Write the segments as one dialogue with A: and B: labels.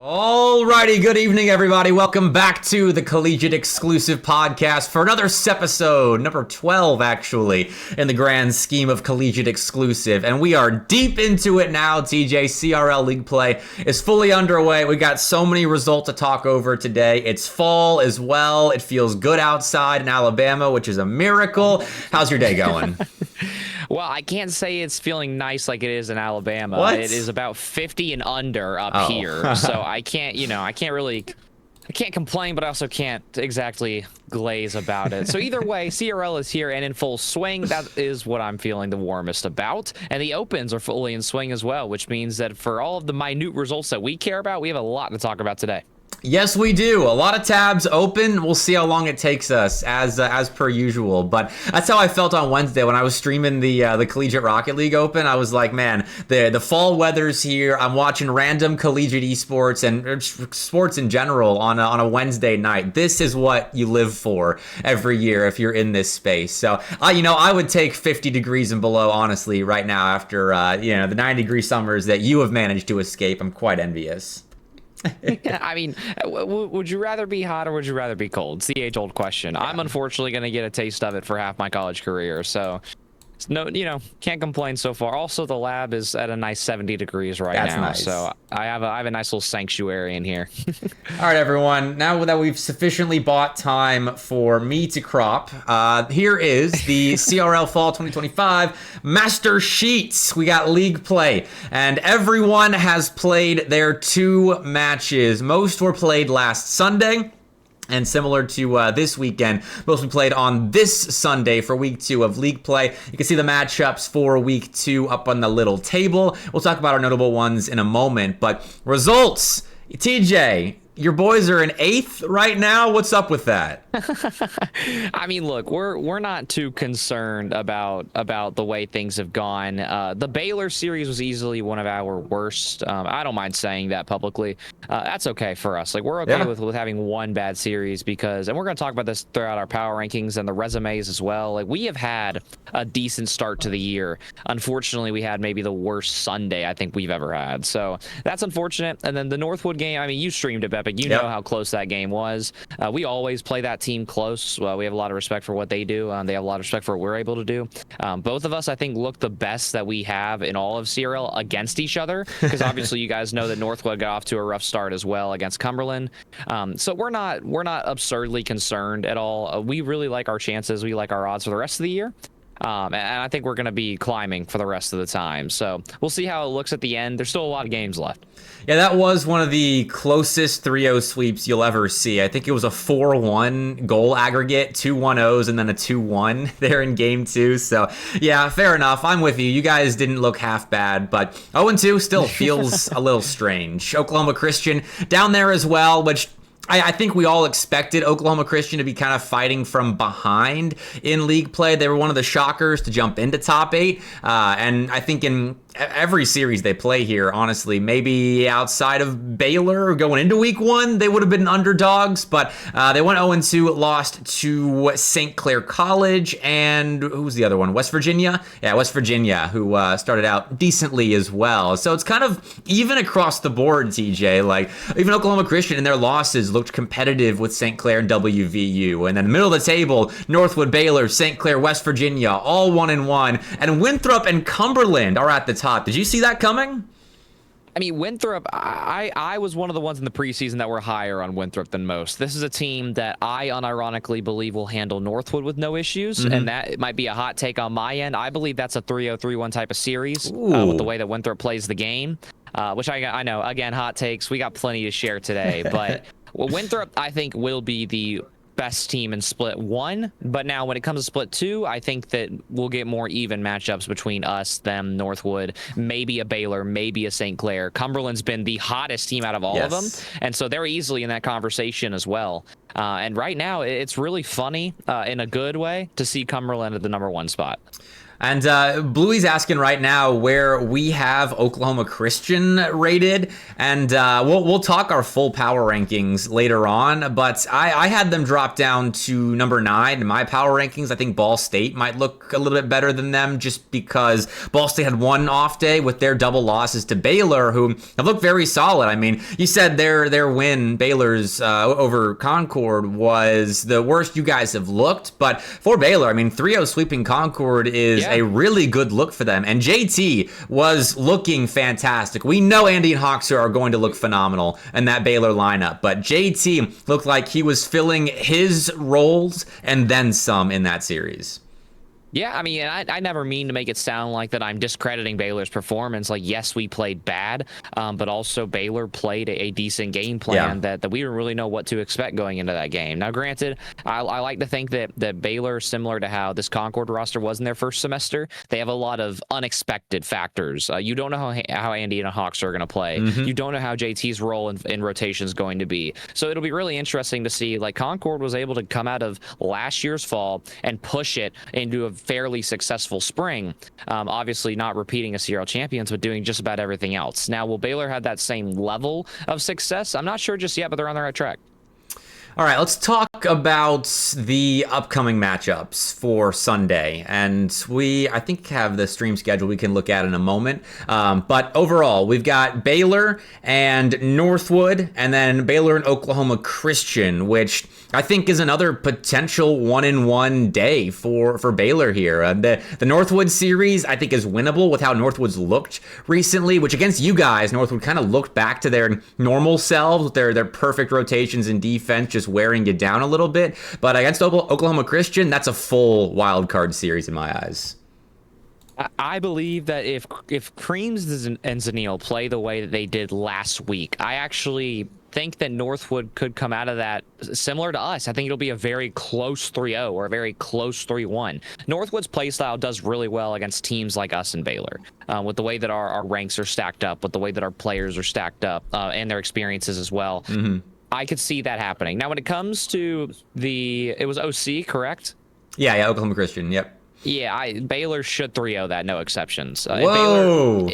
A: Alrighty, good evening, everybody. Welcome back to the Collegiate Exclusive Podcast for another episode, number 12, actually, in the grand scheme of Collegiate Exclusive. And we are deep into it now, TJ. CRL League play is fully underway. We got so many results to talk over today. It's fall as well. It feels good outside in Alabama, which is a miracle. How's your day going?
B: Well, I can't say it's feeling nice like it is in Alabama.
A: What?
B: It is about 50 and under up here. So I can't complain, but I also can't exactly glaze about it. So either way, CRL is here and in full swing. That is what I'm feeling the warmest about. And the opens are fully in swing as well, which means that for all of the minute results that we care about, we have a lot to talk about today.
A: Yes, we do. A lot of tabs open. We'll see how long it takes us, as per usual. But that's how I felt on Wednesday when I was streaming the Collegiate Rocket League Open. I was like, man, the fall weather's here. I'm watching random Collegiate Esports and sports in general on a Wednesday night. This is what you live for every year if you're in this space. So, I would take 50 degrees and below, honestly, right now after, the 90-degree summers that you have managed to escape. I'm quite envious.
B: I mean, would you rather be hot or would you rather be cold? It's the age-old question. Yeah. I'm unfortunately going to get a taste of it for half my college career, so can't complain so far. Also, the lab is at a nice 70 degrees right now, nice. So I have a nice little sanctuary in here.
A: All right, everyone. Now that we've sufficiently bought time for me to crop, here is the CRL Fall 2025 Master Sheets. We got league play, and everyone has played their 2 matches. Most were played last Sunday. And similar to this weekend, mostly played on this Sunday for week 2 of league play. You can see the matchups for week 2 up on the little table. We'll talk about our notable ones in a moment, but results. TJ, your boys are in 8th right now. What's up with that?
B: I mean, look, we're not too concerned about the way things have gone. The Baylor series was easily one of our worst. I don't mind saying that publicly. That's okay for us. Like, we're okay with having one bad series and we're going to talk about this throughout our power rankings and the resumes as well. Like, we have had a decent start to the year. Unfortunately, we had maybe the worst Sunday I think we've ever had. So that's unfortunate. And then the Northwood game, I mean, you streamed it, Bepic. You know how close that game was. We always play that team close. We have a lot of respect for what they do. They have a lot of respect for what we're able to do. Both of us, I think, look the best that we have in all of CRL against each other, because obviously you guys know that Northwood got off to a rough start as well against Cumberland. So we're not absurdly concerned at all. We really like our chances. We like our odds for the rest of the year. And I think we're going to be climbing for the rest of the time. So we'll see how it looks at the end. There's still a lot of games left.
A: Yeah, that was one of the closest 3-0 sweeps you'll ever see. I think it was a 4-1 goal aggregate, 2 1-0s, and then a 2-1 there in game 2. So, yeah, fair enough. I'm with you. You guys didn't look half bad, but 0-2 still feels a little strange. Oklahoma Christian down there as well, which I think we all expected Oklahoma Christian to be kind of fighting from behind in league play. They were one of the shockers to jump into top 8. And I think in every series they play here, honestly, maybe outside of Baylor going into week 1, they would have been underdogs. But they went 0-2, lost to St. Clair College. And who's the other one? West Virginia? Yeah, West Virginia, who started out decently as well. So it's kind of even across the board, TJ. Like, even Oklahoma Christian in their losses looked competitive with St. Clair and WVU. And then middle of the table, Northwood, Baylor, St. Clair, West Virginia, all 1-1. And Winthrop and Cumberland are at the top. Did you see that coming?
B: I mean, Winthrop, I was one of the ones in the preseason that were higher on Winthrop than most. This is a team that I unironically believe will handle Northwood with no issues, and that might be a hot take on my end. I believe that's a 3-0, 3-1 type of series with the way that Winthrop plays the game, which I know, again, hot takes. We got plenty to share today, but Winthrop, I think, will be the best team in split 1, but now when it comes to split 2, I think that we'll get more even matchups between us, them, Northwood, maybe a Baylor, maybe a St. Clair. Cumberland's been the hottest team out of all of them, and so they're easily in that conversation as well. And right now, it's really funny in a good way to see Cumberland at the number 1 spot.
A: And Bluey's asking right now where we have Oklahoma Christian rated, and we'll talk our full power rankings later on, but I had them drop down to number 9 in my power rankings. I think Ball State might look a little bit better than them just because Ball State had one off day with their double losses to Baylor, who have looked very solid. I mean, you said their win, Baylor's over Concord, was the worst you guys have looked, but for Baylor, I mean, 3-0 sweeping Concord is a really good look for them. And JT was looking fantastic. We know Andy and Hoxer are going to look phenomenal in that Baylor lineup, but JT looked like he was filling his roles and then some in that series.
B: Yeah, I mean, I never mean to make it sound like that I'm discrediting Baylor's performance. Like, yes, we played bad, but also Baylor played a decent game plan that we didn't really know what to expect going into that game. Now, granted, I like to think that Baylor, similar to how this Concord roster was in their first semester, they have a lot of unexpected factors. You don't know how Andy and Hawks are going to play. You don't know how JT's role in rotation is going to be. So it'll be really interesting to see, like, Concord was able to come out of last year's fall and push it into a fairly successful spring, obviously not repeating a CRL champions, but doing just about everything else. Now, will Baylor have that same level of success? I'm not sure just yet, but they're on the right track.
A: All right, let's talk about the upcoming matchups for Sunday. And I think, have the stream schedule we can look at in a moment. But overall, we've got Baylor and Northwood, and then Baylor and Oklahoma Christian, which I think is another potential 1-in-1 day for Baylor here. The Northwood series, I think, is winnable with how Northwood's looked recently, which against you guys, Northwood kind of looked back to their normal selves with their perfect rotations in defense, just wearing you down a little bit. But against Oklahoma Christian, that's a full wild card series in my eyes.
B: I believe that if Creams and Zanil play the way that they did last week, I actually think that Northwood could come out of that similar to us. I think it'll be a very close 3-0 or a very close 3-1. Northwood's playstyle does really well against teams like us and Baylor, with the way that our ranks are stacked up, with the way that our players are stacked up, and their experiences as well. I could see that happening. Now, when it comes to it was OC, correct?
A: Yeah, Oklahoma Christian, yep.
B: Yeah, Baylor should 3-0 that, no exceptions.
A: Whoa!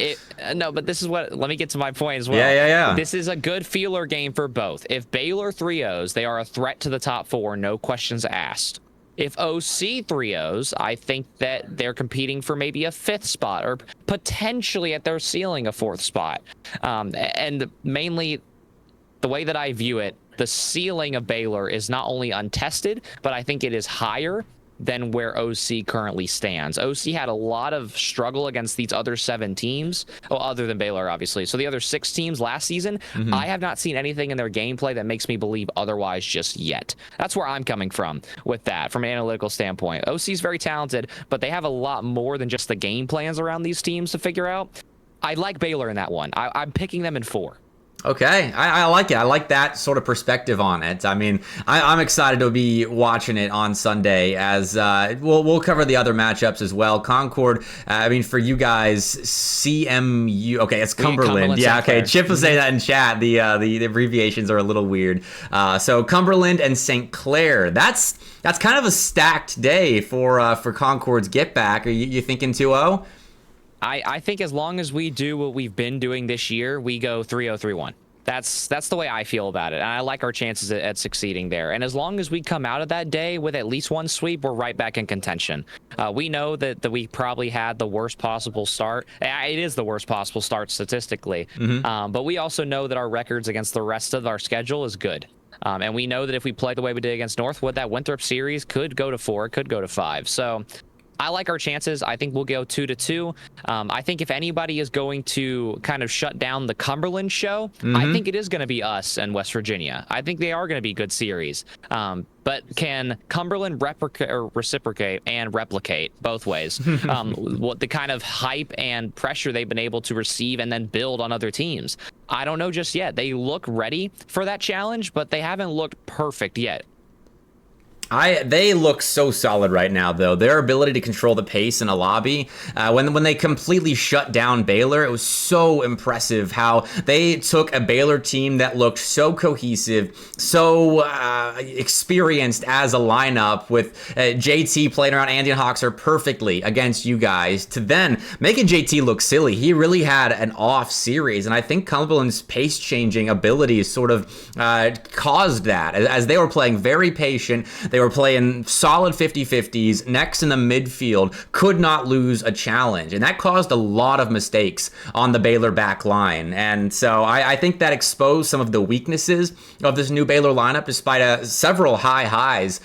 B: No, but this is let me get to my point as well.
A: Yeah.
B: This is a good feeler game for both. If Baylor 3-0s, they are a threat to the top 4, no questions asked. If OC 3-0s, I think that they're competing for maybe a 5th spot or potentially at their ceiling a 4th spot. And mainly, the way that I view it, the ceiling of Baylor is not only untested, but I think it is higher than where OC currently stands. OC had a lot of struggle against these other 7 teams, other than Baylor, obviously. So the other 6 teams last season, I have not seen anything in their gameplay that makes me believe otherwise just yet. That's where I'm coming from with that, from an analytical standpoint. OC is very talented, but they have a lot more than just the game plans around these teams to figure out. I like Baylor in that one. I'm picking them in 4.
A: Okay, I like it. I like that sort of perspective on it. I mean, I'm excited to be watching it on Sunday, as we'll cover the other matchups as well. Concord, I mean, for you guys, CMU. Okay, it's Cumberland. Yeah, okay. Chip will say that in chat. The abbreviations are a little weird. So Cumberland and St. Clair. That's kind of a stacked day for Concord's get back. Are you thinking 2-0?
B: I think as long as we do what we've been doing this year, we go 3-0, 3-1. That's the way I feel about it. And I like our chances at succeeding there. And as long as we come out of that day with at least one sweep, we're right back in contention. We know that we probably had the worst possible start. It is the worst possible start statistically. But we also know that our records against the rest of our schedule is good. And we know that if we play the way we did against Northwood, that Winthrop series could go to 4, could go to 5. So I like our chances. I think we'll go 2-2. I think if anybody is going to kind of shut down the Cumberland show, I think it is going to be us and West Virginia. I think they are going to be good series. But can Cumberland reciprocate and replicate both ways what the kind of hype and pressure they've been able to receive and then build on other teams? I don't know just yet. They look ready for that challenge, but they haven't looked perfect yet.
A: They look so solid right now, though. Their ability to control the pace in a lobby, when they completely shut down Baylor, it was so impressive how they took a Baylor team that looked so cohesive, so experienced as a lineup, with JT playing around Andy and Hoxer perfectly against you guys, to then making JT look silly. He really had an off series, and I think Cumberland's pace-changing abilities sort of caused that, as they were playing very patient. They were playing solid 50-50s, next in the midfield, could not lose a challenge. And that caused a lot of mistakes on the Baylor back line. And so I think that exposed some of the weaknesses of this new Baylor lineup, despite several high highs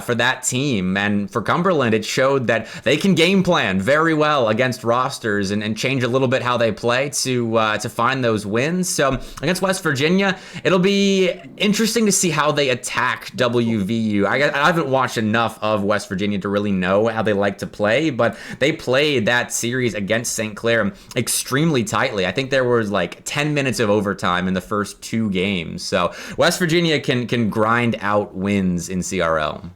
A: for that team. And for Cumberland, it showed that they can game plan very well against rosters and change a little bit how they play to find those wins. So against West Virginia, it'll be interesting to see how they attack WVU. I haven't watched enough of West Virginia to really know how they like to play, but they played that series against St. Clair extremely tightly. I think there was like 10 minutes of overtime in the first 2 games. So West Virginia can grind out wins in CRL.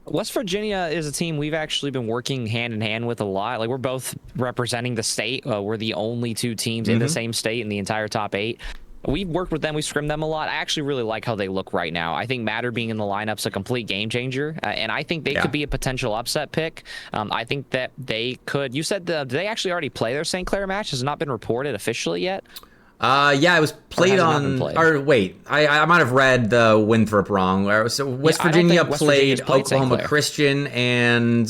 B: West Virginia is a team we've actually been working hand in hand with a lot. Like, we're both representing the state. We're the only 2 teams in the same state in the entire top 8. We've worked with them. We scrimmed them a lot. I actually really like how they look right now. I think Matter being in the lineup's a complete game changer, and I think they could be a potential upset pick. I think that they could. You said did they actually already play their St. Clair match? Has it not been reported officially yet?
A: Yeah, it was played on. Or wait, I might have read the Winthrop wrong. So West Virginia played Oklahoma Christian, and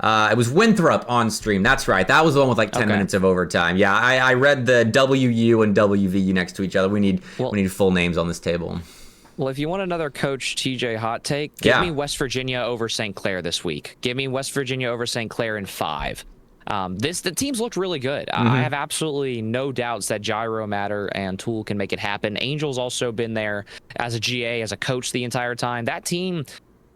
A: it was Winthrop on stream. That's right. That was the one with like 10 minutes of overtime. Yeah, I read the WU and WVU next to each other. We need full names on this table.
B: Well, if you want another Coach TJ hot take, give me West Virginia over St. Clair this week. Give me West Virginia over St. Clair in 5. The teams looked really good. I have absolutely no doubts that Gyro, Matter, and Tool can make it happen. Angel's also been there as a GA, as a coach the entire time. That team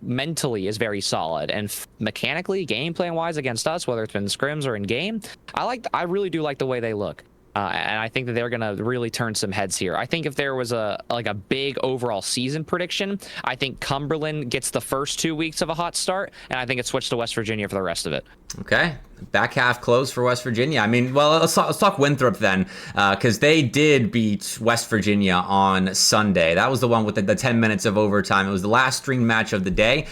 B: mentally is very solid, and mechanically, game plan wise against us, whether it's been scrims or in game, I really do like the way they look. And I think that they're going to really turn some heads here. I think if there was a big overall season prediction, I think Cumberland gets the first 2 weeks of a hot start, and I think it's switched to West Virginia for the rest of it. Okay.
A: Back half close for West Virginia. I mean, well, let's talk Winthrop then, because they did beat West Virginia on Sunday. That was the one with the 10 minutes of overtime. It was the last stream match of the day.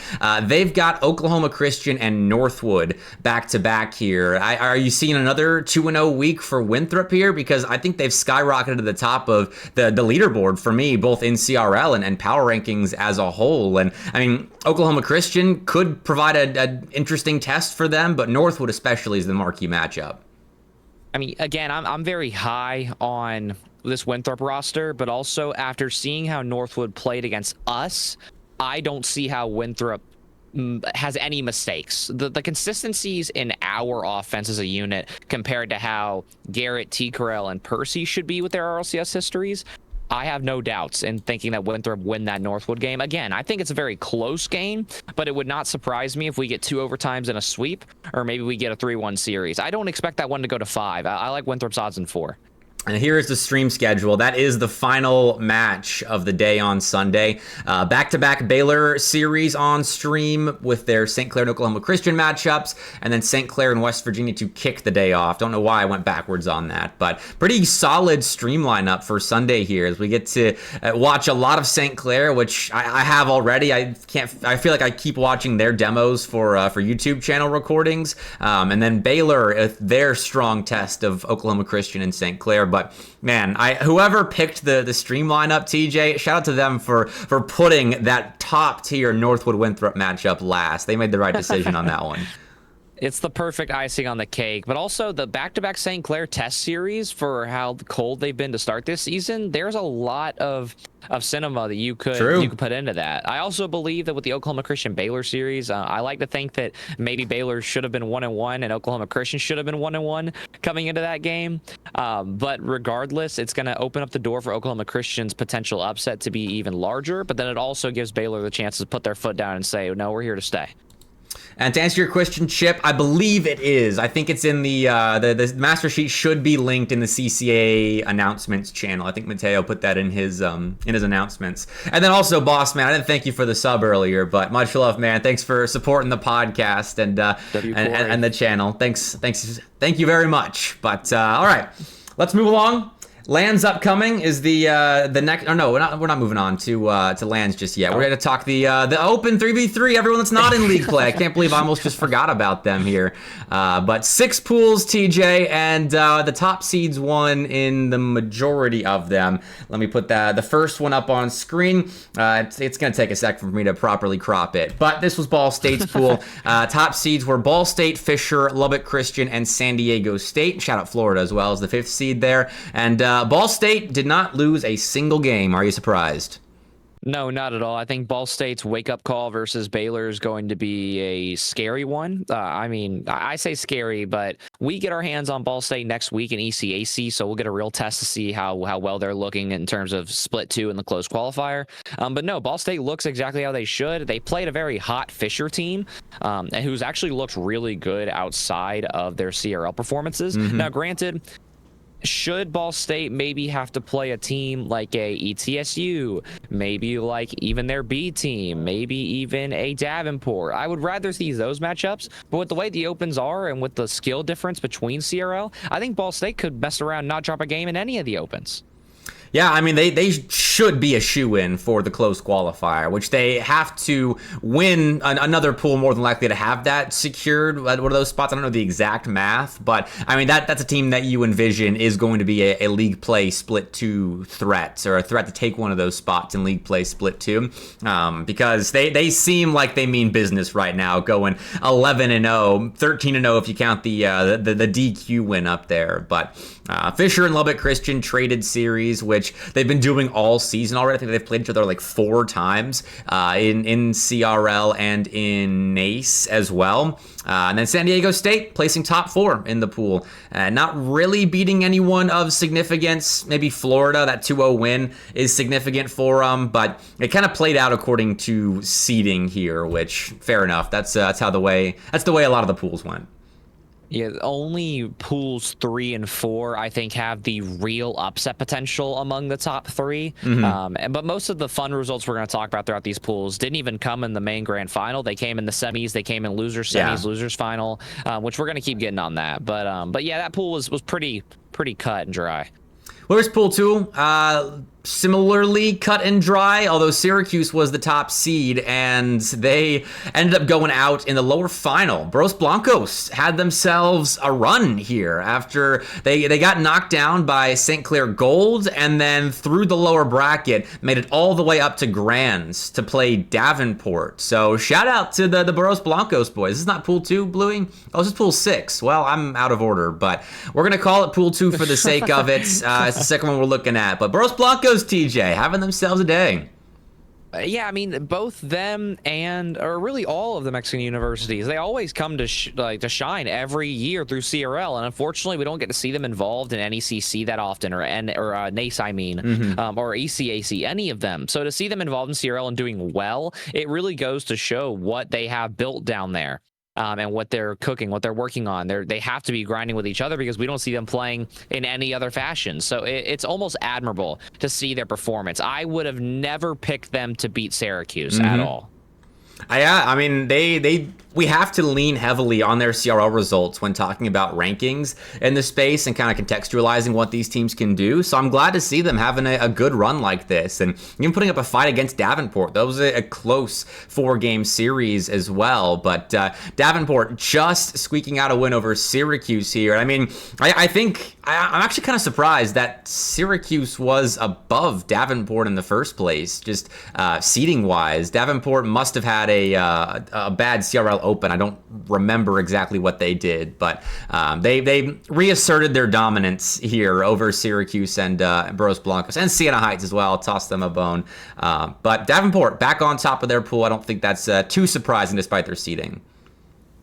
A: They've got Oklahoma Christian and Northwood back-to-back here. Are you seeing another 2-0 week for Winthrop here? Because I think they've skyrocketed to the top of the leaderboard for me, both in CRL and power rankings as a whole. And I mean, Oklahoma Christian could provide an interesting test for them, but Northwood especially is the marquee matchup.
B: I mean, again, I'm very high on this Winthrop roster, but also after seeing how Northwood played against us, I don't see how Winthrop has any mistakes. The consistencies in our offense as a unit compared to how Garrett, T-Corell, and Percy should be with their RLCS histories, I have no doubts in thinking that Winthrop win that Northwood game. Again, I think it's a very close game, but it would not surprise me if we get 2 overtimes and a sweep, or maybe we get a 3-1 series. I don't expect that one to go to 5. I like Winthrop's odds in 4.
A: And here is the stream schedule. That is the final match of the day on Sunday. Back-to-back Baylor series on stream with their St. Clair and Oklahoma Christian matchups, and then St. Clair and West Virginia to kick the day off. Don't know why I went backwards on that, but pretty solid stream lineup for Sunday here as we get to watch a lot of St. Clair, which I have already. I feel like I keep watching their demos for YouTube channel recordings, and then Baylor, their strong test of Oklahoma Christian and St. Clair. But man, whoever picked the stream lineup, TJ, shout out to them for putting that top tier Northwood Winthrop matchup last. They made the right decision on that one.
B: It's the perfect icing on the cake, but also the back-to-back St. Clair test series for how cold they've been to start this season. There's a lot of cinema that you could put into that. I also believe that with the Oklahoma Christian Baylor series, I like to think that maybe Baylor should have been 1-1 and Oklahoma Christian should have been 1-1 coming into that game. But regardless, it's going to open up the door for Oklahoma Christian's potential upset to be even larger. But then it also gives Baylor the chance to put their foot down and say, no, we're here to stay.
A: And to answer your question, Chip, I believe it is. I think it's in the master sheet should be linked in the CCA announcements channel. I think Mateo put that in his announcements. And then also, boss man, I didn't thank you for the sub earlier, but much love, man. Thanks for supporting the podcast and the channel. Thank you very much. But all right, let's move along. Lands upcoming is the next. Oh no, we're not moving on to Lands just yet. We're going to talk the Open 3v3. Everyone that's not in league play. I can't believe I almost just forgot about them here. But 6 pools, TJ, and the top seeds won in the majority of them. Let me put the first one up on screen. It's going to take a second for me to properly crop it. But this was Ball State's pool. Top seeds were Ball State, Fisher, Lubbock Christian, and San Diego State. Shout out Florida as well as the 5th seed there. And Ball State did not lose a single game. Are you surprised?
B: No, not at all. I think Ball State's wake-up call versus Baylor is going to be a scary one. I mean, I say scary, but we get our hands on Ball State next week in ECAC, so we'll get a real test to see how well they're looking in terms of split 2 in the close qualifier. But no, Ball State looks exactly how they should. They played a very hot Fisher team, who's actually looked really good outside of their CRL performances. Mm-hmm. Now, granted, should Ball State maybe have to play a team like a ETSU, maybe like even their B team, maybe even a Davenport? I would rather see those matchups, but with the way the Opens are and with the skill difference between CRL, I think Ball State could mess around and not drop a game in any of the Opens.
A: Yeah, I mean, they should be a shoe-in for the close qualifier, which they have to win another pool more than likely to have that secured. One of those spots, I don't know the exact math, but I mean, that's a team that you envision is going to be a league play split 2 threat, or a threat to take one of those spots in league play split 2, because they seem like they mean business right now, going 11-0, 13-0 if you count the DQ win up there. But Fisher and Lubbock Christian traded series, which they've been doing all season already. I think they've played each other like 4 times in CRL and in NACE as well. And then San Diego State placing top 4 in the pool. Not really beating anyone of significance. Maybe Florida, that 2-0 win is significant for them, but it kind of played out according to seeding here, which fair enough. That's the way a lot of the pools went.
B: Yeah, only pools 3 and 4, I think, have the real upset potential among the top 3. Mm-hmm. But most of the fun results we're going to talk about throughout these pools didn't even come in the main grand final. They came in the semis. They came in losers semis, losers final, which we're going to keep getting on that. But yeah, that pool was pretty cut and dry.
A: Where's pool 2? Similarly cut and dry, although Syracuse was the top seed, and they ended up going out in the lower final. Bros Blancos had themselves a run here after they got knocked down by St. Clair Gold, and then through the lower bracket, made it all the way up to Grands to play Davenport. So shout out to the Bros Blancos boys. This is not pool 2, Bluey? Oh, this is pool 6. Well, I'm out of order, but we're going to call it pool 2 for the sake of it. It's the second one we're looking at. But Bros Blancos, TJ, having themselves a day.
B: Yeah, I mean, both them or really all of the Mexican universities, they always come to shine every year through CRL, and unfortunately, we don't get to see them involved in NECC that often, or NACE, I mean, or ECAC, any of them. So to see them involved in CRL and doing well, it really goes to show what they have built down there. And what they're cooking, what they're working on. They have to be grinding with each other because we don't see them playing in any other fashion. So it's almost admirable to see their performance. I would have never picked them to beat Syracuse at all.
A: Yeah, I mean, we have to lean heavily on their CRL results when talking about rankings in the space and kind of contextualizing what these teams can do. So I'm glad to see them having a good run like this, and even putting up a fight against Davenport. That was a close 4-game series as well, but Davenport just squeaking out a win over Syracuse here. I mean, I think I'm actually kind of surprised that Syracuse was above Davenport in the first place, just seeding wise. Davenport must have had a bad CRL Open. I don't remember exactly what they did, but they reasserted their dominance here over Syracuse and Bros Blancos and Siena Heights as well. Tossed them a bone. But Davenport back on top of their pool. I don't think that's too surprising despite their seeding.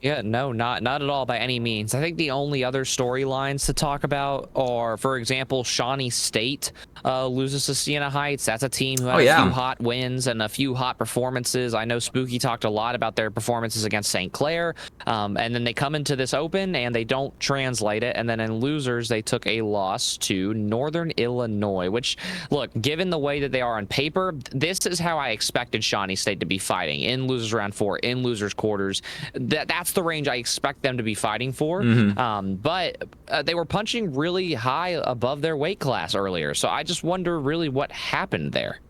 B: Yeah, no, not at all by any means. I think the only other storylines to talk about are, for example, Shawnee State loses to Siena Heights. That's a team who had a few hot wins and a few hot performances. I know Spooky talked a lot about their performances against St. Clair, and then they come into this open and they don't translate it. And then in losers, they took a loss to Northern Illinois, which, look, given the way that they are on paper, this is how I expected Shawnee State to be fighting in losers round 4, in losers quarters. That's the range I expect them to be fighting for. But they were punching really high above their weight class earlier. So I just wonder really what happened there.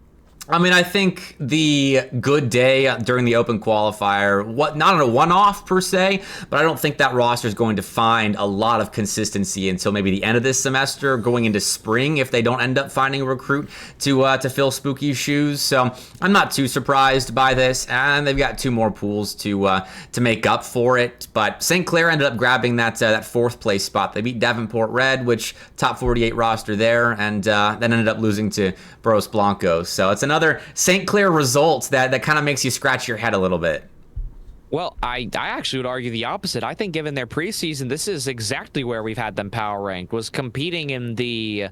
A: I mean, I think the good day during the open qualifier, not a one-off per se, but I don't think that roster is going to find a lot of consistency until maybe the end of this semester, going into spring, if they don't end up finding a recruit to fill Spooky's shoes. So I'm not too surprised by this, and they've got 2 more pools to make up for it. But St. Clair ended up grabbing that 4th place spot. They beat Davenport Red, which top 48 roster there, and then ended up losing to Bros Blancos. So it's another St. Clair result that kind of makes you scratch your head a little bit.
B: Well, I actually would argue the opposite. I think given their preseason, this is exactly where we've had them power ranked, was competing in the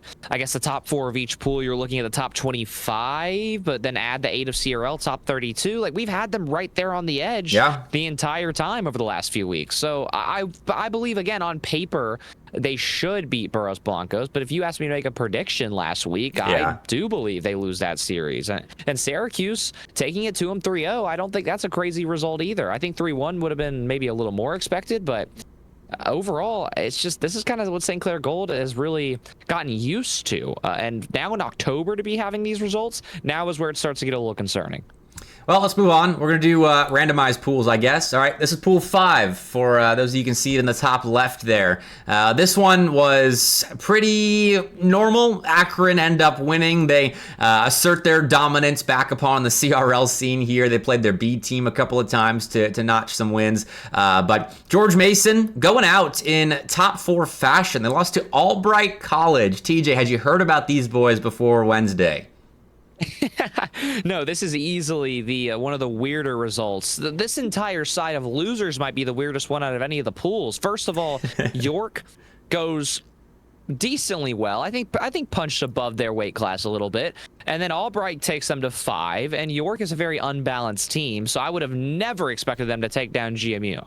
B: top 4 of each pool. You're looking at the top 25, but then add the 8 of CRL, top 32. Like, we've had them right there on the edge the entire time over the last few weeks. So I believe, again, on paper, they should beat Burros Blancos, but if you asked me to make a prediction last week, I do believe they lose that series. And Syracuse taking it to them 3-0, I don't think that's a crazy result either. I think 3-1 would have been maybe a little more expected, but overall, it's just, this is kind of what St. Clair Gold has really gotten used to. And now in October to be having these results, now is where it starts to get a little concerning.
A: Well, let's move on. We're going to do randomized pools, I guess. All right, this is pool 5 for those of you can see it in the top left there. This one was pretty normal. Akron end up winning. They assert their dominance back upon the CRL scene here. They played their B team a couple of times to notch some wins. But George Mason going out in top 4 fashion. They lost to Albright College. TJ, had you heard about these boys before Wednesday?
B: No, this is easily the one of the weirder results. This entire side of losers might be the weirdest one out of any of the pools. First of all, York goes decently well. I think punched above their weight class a little bit. And then Albright takes them to 5, and York is a very unbalanced team, so I would have never expected them to take down GMU.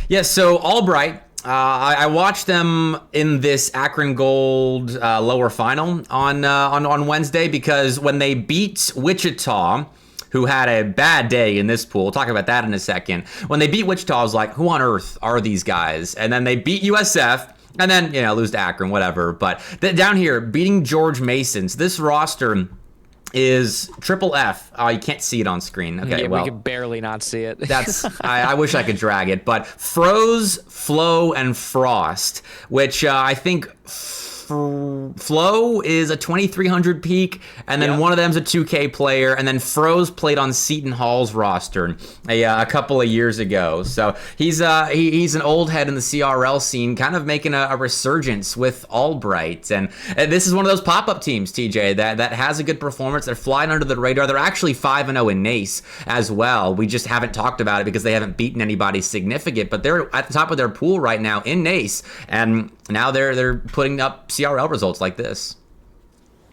A: Yeah, so Albright, I watched them in this Akron Gold lower final on Wednesday, because when they beat Wichita, who had a bad day in this pool, we'll talk about that in a second. When they beat Wichita, I was like, who on earth are these guys? And then they beat USF, and then, lose to Akron, whatever. But down here, beating George Mason's, this roster is triple F. Oh, you can't see it on screen. Okay,
B: yeah,
A: well,
B: we can barely not see it.
A: That's I wish I could drag it, but Froze, Flow, and Frost, which I think Flow is a 2300 peak, and then one of them's a 2K player, and then Froze played on Seton Hall's roster a couple of years ago. So he's an old head in the CRL scene, kind of making a resurgence with Albright. And this is one of those pop-up teams, TJ, that has a good performance. They're flying under the radar. They're actually 5-0 in NACE as well. We just haven't talked about it because they haven't beaten anybody significant, but they're at the top of their pool right now in NACE, and now they're putting up CRL results like this.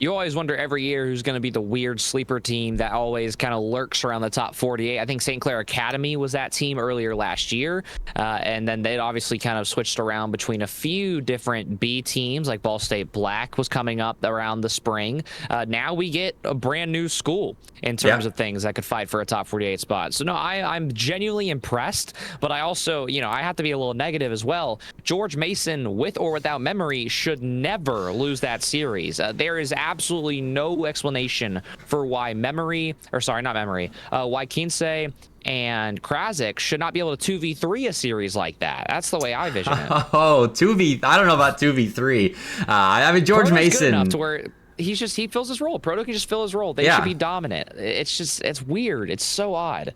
B: You always wonder every year who's going to be the weird sleeper team that always kind of lurks around the top 48. I think St. Clair Academy was that team earlier last year, and then they'd obviously kind of switched around between a few different B teams, like Ball State Black was coming up around the spring. Now we get a brand new school in terms of things that could fight for a top 48 spot. So no, I'm genuinely impressed, but I also, I have to be a little negative as well. George Mason, with or without memory, should never lose that series. There is absolutely no explanation for why why Kinsey and Krasik should not be able to 2v3 a series like that. That's the way I vision it.
A: Oh, 2v, I don't know about 2v3. I mean, George Mason.
B: Good enough to where he fills his role. Proto can just fill his role. They should be dominant. It's weird. It's so odd.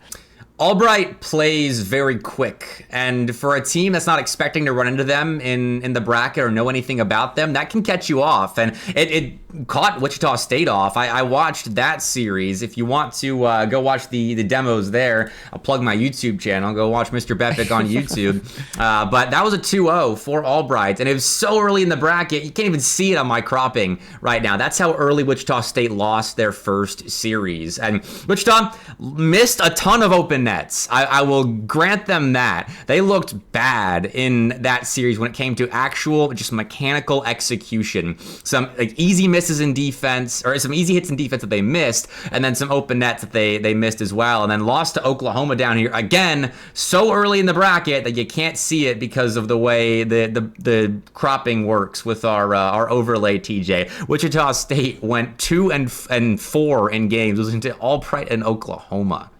A: Albright plays very quick, and for a team that's not expecting to run into them in the bracket or know anything about them, that can catch you off. And it caught Wichita State off. I watched that series. If you want to go watch the demos there, I'll plug my YouTube channel. Go watch MrBepic on YouTube. But that was a 2-0 for Albright, and it was so early in the bracket, you can't even see it on my cropping right now. That's how early Wichita State lost their first series. And Wichita missed a ton of open nets. I will grant them that. They looked bad in that series when it came to actual, just mechanical execution. Some easy misses in defense, or some easy hits in defense that they missed, and then some open nets that they missed as well, and then lost to Oklahoma down here again so early in the bracket that you can't see it because of the way the cropping works with our overlay. TJ, Wichita State went 2-4 in games, losing to Albright and Oklahoma.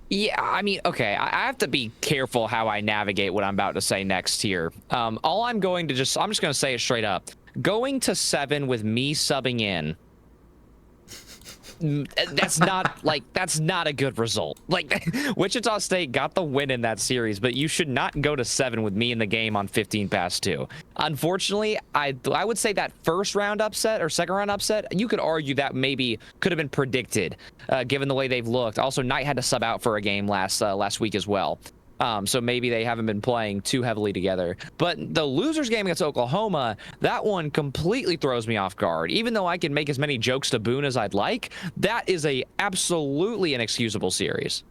B: Yeah, I mean, okay, I have to be careful how I navigate what I'm about to say next here. I'm just going to say it straight up. Going to 7 with me subbing in, that's not a good result. Like, Wichita State got the win in that series, but you should not go to 7 with me in the game on 15 past 2. Unfortunately, I would say that first round upset or second round upset, you could argue that maybe could have been predicted, given the way they've looked. Also, Knight had to sub out for a game last week as well. So maybe they haven't been playing too heavily together. But the losers game against Oklahoma, that one completely throws me off guard. Even though I can make as many jokes to Boone as I'd like, that is absolutely inexcusable series.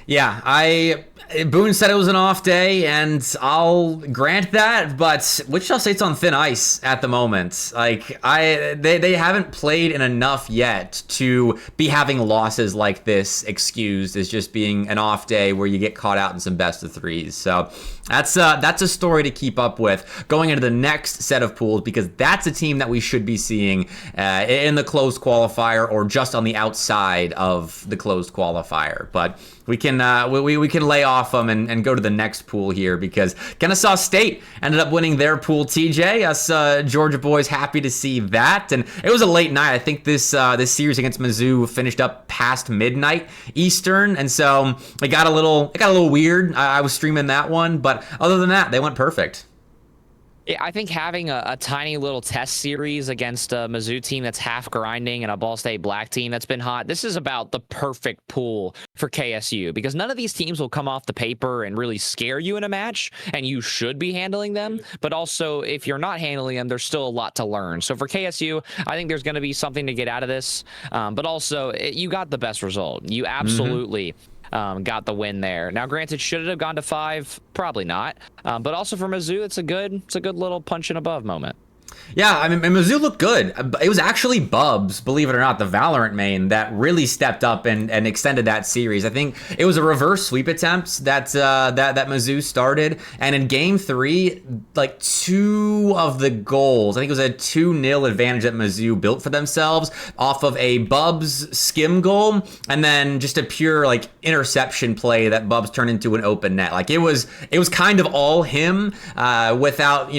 A: Yeah, Boone said it was an off day, and I'll grant that, but Wichita State's on thin ice at the moment. Like, they haven't played in enough yet to be having losses like this excused as just being an off day where you get caught out in some best of threes. So that's a story to keep up with going into the next set of pools, because that's a team that we should be seeing in the closed qualifier or just on the outside of the closed qualifier. But we can lay off them and go to the next pool here, because Kennesaw State ended up winning their pool. TJ, us Georgia boys, happy to see that. And it was a late night. I think this series against Mizzou finished up past midnight Eastern, and so it got a little weird. I was streaming that one, but other than that, they went perfect.
B: Yeah, I think having a tiny little test series against a Mizzou team that's half grinding and a Ball State Black team that's been hot, this is about the perfect pool for KSU, because none of these teams will come off the paper and really scare you in a match, and you should be handling them. But also, if you're not handling them, there's still a lot to learn. So for KSU, I think there's going to be something to get out of this. But also, you got the best result. You absolutely got the win there. Now, granted, should it have gone to 5? Probably not. But also for Mizzou, it's a good little punch and above moment.
A: Yeah, I mean, Mizzou looked good. It was actually Bubs, believe it or not, the Valorant main, that really stepped up and extended that series. I think it was a reverse sweep attempt that Mizzou started, and in Game 3, like 2 of the goals, I think it was a 2-0 advantage that Mizzou built for themselves off of a Bubs skim goal, and then just a pure like interception play that Bubs turned into an open net. Like, it was kind of all him, without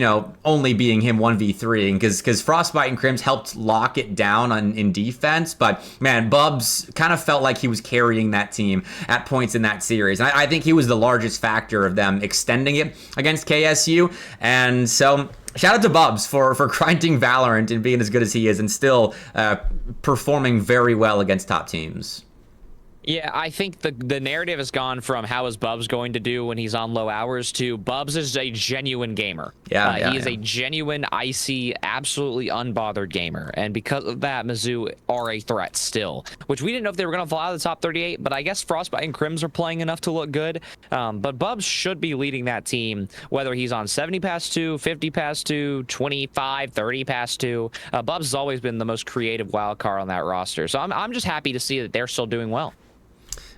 A: only being him 1v3. Because Frostbite and Crims helped lock it down in defense, but man, Bubs kind of felt like he was carrying that team at points in that series. And I think he was the largest factor of them extending it against KSU. And so shout out to Bubs for grinding Valorant and being as good as he is, and still performing very well against top teams.
B: Yeah, I think the narrative has gone from how is Bubs going to do when he's on low hours to Bubs is a genuine gamer. He is a genuine, icy, absolutely unbothered gamer. And because of that, Mizzou are a threat still, which we didn't know if they were going to fall out of the top 38, but I guess Frostbite and Crims are playing enough to look good. But Bubs should be leading that team, whether he's on 70 past 2, 50 past 2, 25, 30 past 2. Bubs has always been the most creative wild card on that roster. So I'm just happy to see that they're still doing well.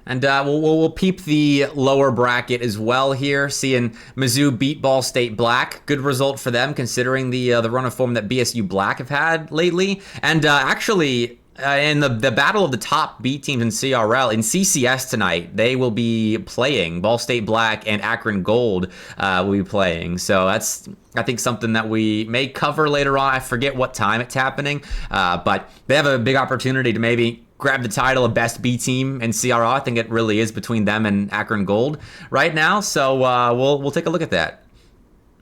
A: And we'll peep the lower bracket as well here, seeing Mizzou beat Ball State Black. Good result for them, considering the run of form that BSU Black have had lately. And actually, in the battle of the top B teams in CRL, in CCS tonight, they will be playing. Ball State Black and Akron Gold will be playing. So that's, I think, something that we may cover later on. I forget what time it's happening, but they have a big opportunity to maybe grab the title of best B team in CRL. I think it really is between them and Akron Gold right now. So we'll take a look at that.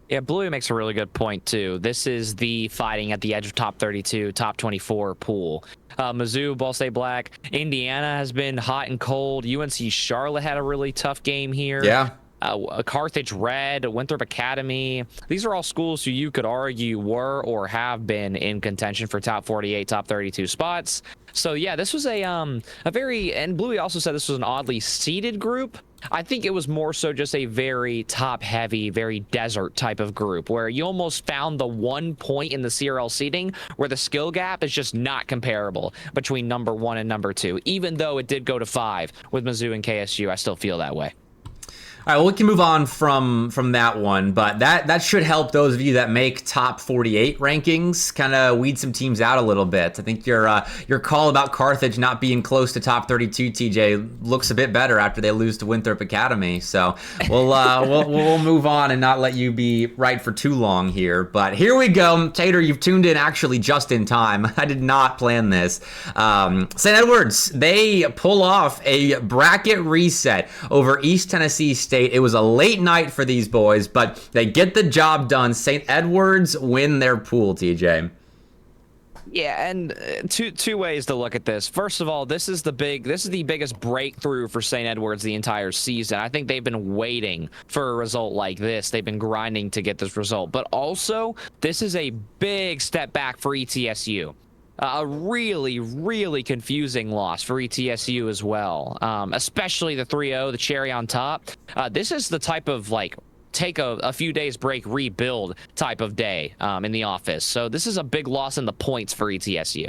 B: Yeah, Bluey makes a really good point too. This is the fighting at the edge of top 32, top 24 pool. Mizzou, Ball State Black, Indiana has been hot and cold. UNC Charlotte had a really tough game here.
A: Yeah.
B: Carthage Red, Winthrop Academy. These are all schools who you could argue were or have been in contention for top 48, top 32 spots. So yeah, this was a very, and Bluey also said this was an oddly seeded group. I think it was more so just a very top heavy, very desert type of group where you almost found the one point in the CRL seeding where the skill gap is just not comparable between number 1 and number 2. Even though it did go to 5 with Mizzou and KSU, I still feel that way.
A: All right, well, we can move on from that one, but that should help those of you that make top 48 rankings kind of weed some teams out a little bit. I think your call about Carthage not being close to top 32, TJ, looks a bit better after they lose to Winthrop Academy. So we'll move on and not let you be right for too long here. But here we go, Tater. You've tuned in actually just in time. I did not plan this. St. Edwards, they pull off a bracket reset over East Tennessee State. It was a late night for these boys, but they get the job done. St. Edwards win their pool, TJ.
B: Yeah, and two ways to look at this. First of all, this is the biggest breakthrough for St. Edwards the entire season. I think they've been waiting for a result like this. They've been grinding to get this result. But also, this is a big step back for ETSU. A really, really confusing loss for ETSU as well, especially the 3-0, the cherry on top. This is the type of, like, take a few days break, rebuild type of day in the office. So this is a big loss in the points for ETSU.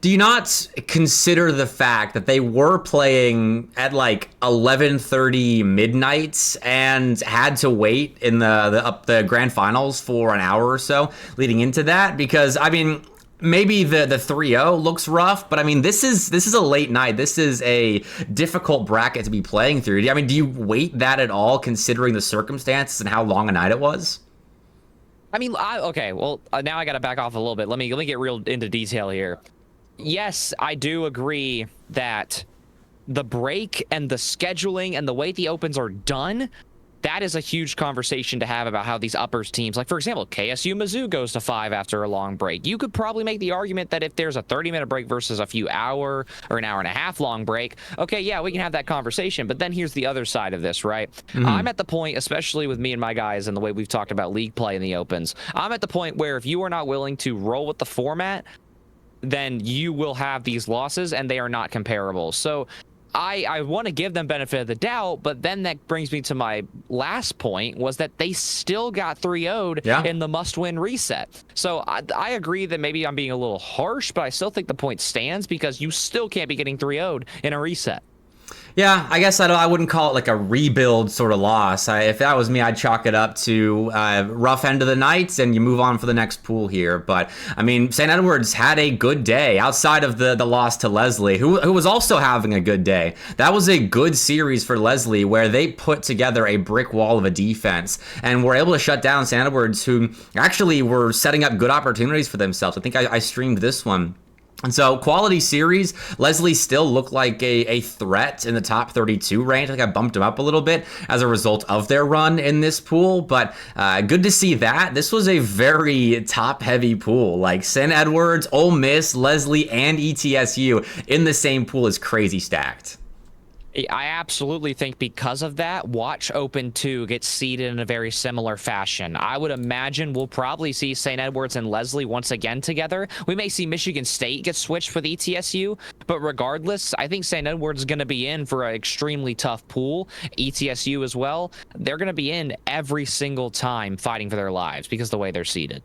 A: Do you not consider the fact that they were playing at like 11:30 midnight and had to wait in the grand finals for an hour or so leading into that? Because, I mean, maybe the 3-0 looks rough, but I mean, this is a late night. This is a difficult bracket to be playing through. I mean, do you weight that at all, considering the circumstances and how long a night it was?
B: I mean, okay, well, now I got to back off a little bit. Let me get real into detail here. Yes, I do agree that the break and the scheduling and the way the opens are done, that is a huge conversation to have about how these uppers teams, like, for example, KSU Mizzou goes to 5 after a long break. You could probably make the argument that if there's a 30-minute break versus a few hour or an hour and a half long break, okay, yeah, we can have that conversation. But then here's the other side of this, right? Mm-hmm. I'm at the point, especially with me and my guys and the way we've talked about league play in the opens, I'm at the point where if you are not willing to roll with the format, then you will have these losses and they are not comparable. So I want to give them benefit of the doubt, but then that brings me to my last point, was that they still got 3-0'd in the must-win reset. So I agree that maybe I'm being a little harsh, but I still think the point stands because you still can't be getting 3-0'd in a reset.
A: Yeah, I guess I wouldn't call it like a rebuild sort of loss. If that was me, I'd chalk it up to rough end of the night and you move on for the next pool here. But, I mean, St. Edwards had a good day outside of the loss to Leslie, who was also having a good day. That was a good series for Leslie where they put together a brick wall of a defense and were able to shut down St. Edwards, who actually were setting up good opportunities for themselves. I think I streamed this one. And so, quality series. Leslie still looked like a threat in the top 32 range. I think I bumped him up a little bit as a result of their run in this pool, but good to see that. This was a very top-heavy pool. Like, St. Edwards, Ole Miss, Leslie, and ETSU in the same pool is crazy stacked.
B: I absolutely think because of that, watch Open 2 get seeded in a very similar fashion. I would imagine we'll probably see St. Edwards and Leslie once again together. We may see Michigan State get switched for the ETSU, but regardless, I think St. Edwards is going to be in for an extremely tough pool. ETSU as well. They're going to be in every single time fighting for their lives because of the way they're seeded.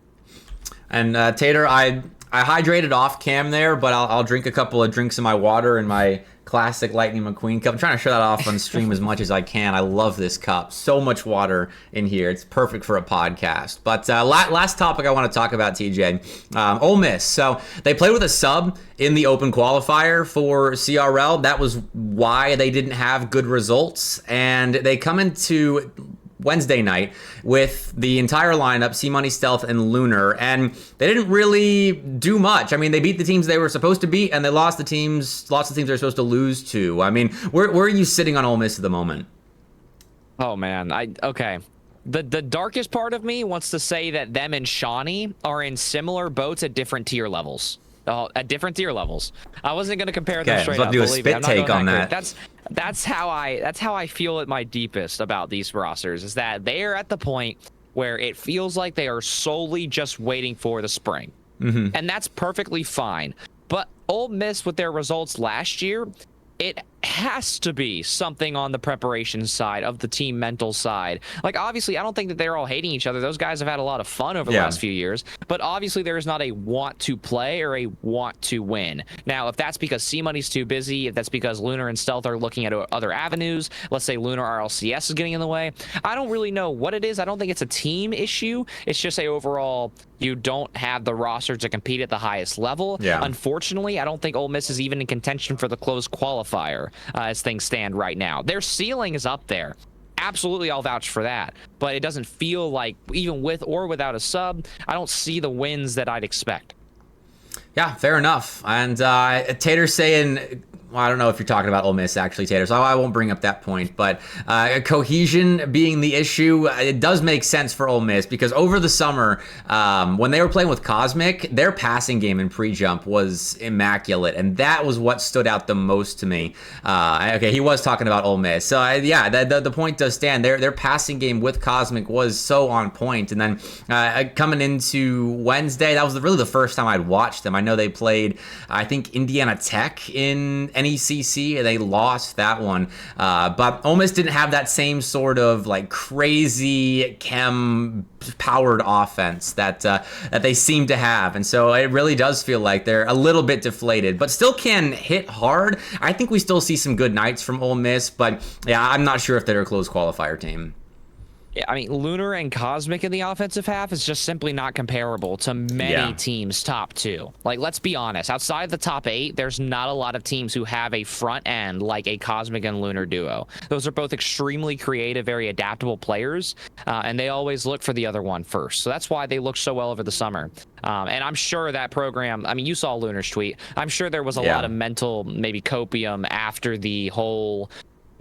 A: And Tater, I hydrated off cam there, but I'll drink a couple of drinks of my water in my classic Lightning McQueen cup. I'm trying to show that off on stream as much as I can. I love this cup. So much water in here. It's perfect for a podcast. But last topic I want to talk about, TJ. Ole Miss. So they played with a sub in the open qualifier for CRL. That was why they didn't have good results. And they come into Wednesday night with the entire lineup, C-Money, Stealth, and Lunar, and they didn't really do much. I mean, they beat the teams they were supposed to beat, and they lost the teams they're supposed to lose to. I mean, where are you sitting on Ole Miss at the moment?
B: Oh, man. Okay. The darkest part of me wants to say that them and Shawnee are in similar boats at different tier levels. At different tier levels. I wasn't going to compare them straight up.
A: Do a spit take on that.
B: That's how I feel at my deepest about these rosters, is that they are at the point where it feels like they are solely just waiting for the spring. And that's perfectly fine. But Ole Miss, with their results last year, it has to be something on the preparation side of the team mental side. Like, obviously, I don't think that they're all hating each other. Those guys have had a lot of fun over the last few years, but obviously there is not a want to play or a want to win. Now, if that's because C-Money's too busy, if that's because Lunar and Stealth are looking at other avenues, let's say Lunar RLCS is getting in the way, I don't really know what it is. I don't think it's a team issue. It's just a overall, you don't have the roster to compete at the highest level. Unfortunately, I don't think Ole Miss is even in contention for the closed qualifier as things stand right now. Their ceiling is up there. Absolutely, I'll vouch for that. But it doesn't feel like, even with or without a sub, I don't see the wins that I'd expect.
A: Yeah, fair enough. And Tater's saying, well, I don't know if you're talking about Ole Miss, actually, Tater, so I won't bring up that point. But cohesion being the issue, it does make sense for Ole Miss, because over the summer, when they were playing with Cosmic, their passing game in pre-jump was immaculate, and that was what stood out the most to me. Okay, he was talking about Ole Miss. So, yeah, the point does stand. Their passing game with Cosmic was so on point. And then coming into Wednesday, that was really the first time I'd watched them. I know they played, I think, Indiana Tech in NECC, and they lost that one. But Ole Miss didn't have that same sort of like crazy chem powered offense that they seem to have. And so it really does feel like they're a little bit deflated, but still can hit hard. I think we still see some good nights from Ole Miss, but yeah, I'm not sure if they're a close qualifier team.
B: Yeah, I mean, Lunar and Cosmic in the offensive half is just simply not comparable to many teams' top two. Like, let's be honest. Outside the top 8, there's not a lot of teams who have a front end like a Cosmic and Lunar duo. Those are both extremely creative, very adaptable players, and they always look for the other one first. So that's why they look so well over the summer. And I'm sure that program, I mean, you saw Lunar's tweet. I'm sure there was a lot of mental, maybe copium after the whole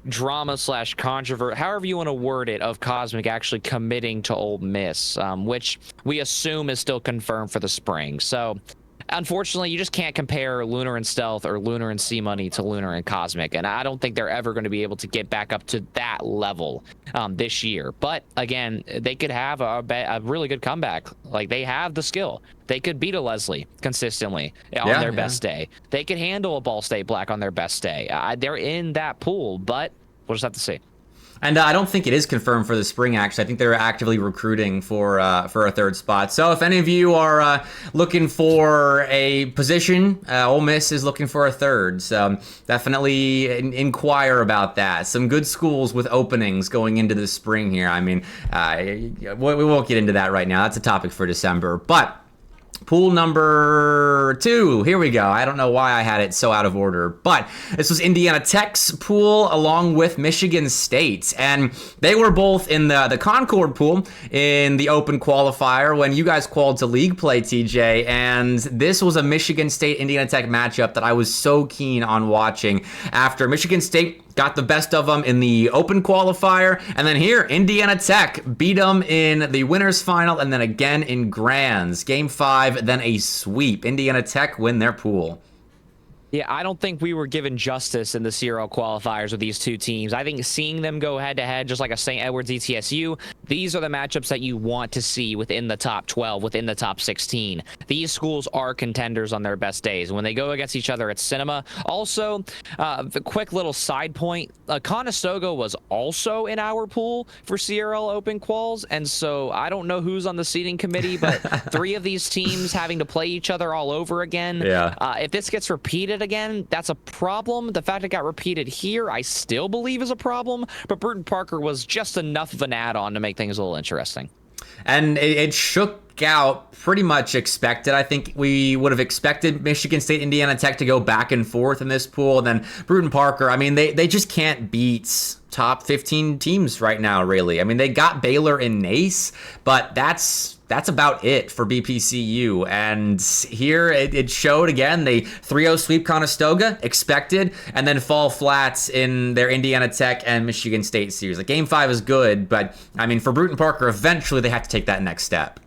B: drama / controversy, however you want to word it, of Cosmic actually committing to Ole Miss, which we assume is still confirmed for the spring. So unfortunately, you just can't compare Lunar and Stealth or Lunar and C-Money to Lunar and Cosmic, and I don't think they're ever going to be able to get back up to that level this year. But again, they could have a really good comeback. Like, they have the skill. They could beat a Leslie consistently on their best day. They could handle a Ball State Black on their best day. They're in that pool, but we'll just have to see.
A: And I don't think it is confirmed for the spring, actually. I think they're actively recruiting for a third spot. So if any of you are looking for a position, Ole Miss is looking for a third. So definitely inquire about that. Some good schools with openings going into the spring here. I mean, we won't get into that right now. That's a topic for December. But pool number 2, here we go. I don't know why I had it so out of order, but this was Indiana Tech's pool along with Michigan State, and they were both in the Concord pool in the open qualifier when you guys qualified to league play, TJ, and this was a Michigan State Indiana Tech matchup that I was so keen on watching after Michigan State got the best of them in the open qualifier, and then here, Indiana Tech beat them in the winners final, and then again in grands. Game 5, then a sweep. Indiana Tech win their pool.
B: Yeah, I don't think we were given justice in the CRL qualifiers with these two teams. I think seeing them go head-to-head, just like a St. Edward's ETSU, these are the matchups that you want to see within the top 12, within the top 16. These schools are contenders on their best days. When they go against each other, it's cinema. Also, the quick little side point, Conestoga was also in our pool for CRL Open Quals, and so I don't know who's on the seating committee, but 3 of these teams having to play each other all over again. If this gets repeated again, that's a problem. The fact it got repeated here, I still believe is a problem, but Burton Parker was just enough of an add-on to make things a little interesting.
A: And it shook out pretty much expected. I think we would have expected Michigan State, Indiana Tech to go back and forth in this pool. And then Burton Parker, I mean, they just can't beat top 15 teams right now, really. I mean, they got Baylor and Nace, but that's that's about it for BPCU. And here it showed again. They 3-0 sweep Conestoga, expected, and then fall flats in their Indiana Tech and Michigan State series. Like, Game 5 is good, but I mean, for Bruton Parker, eventually they have to take that next step.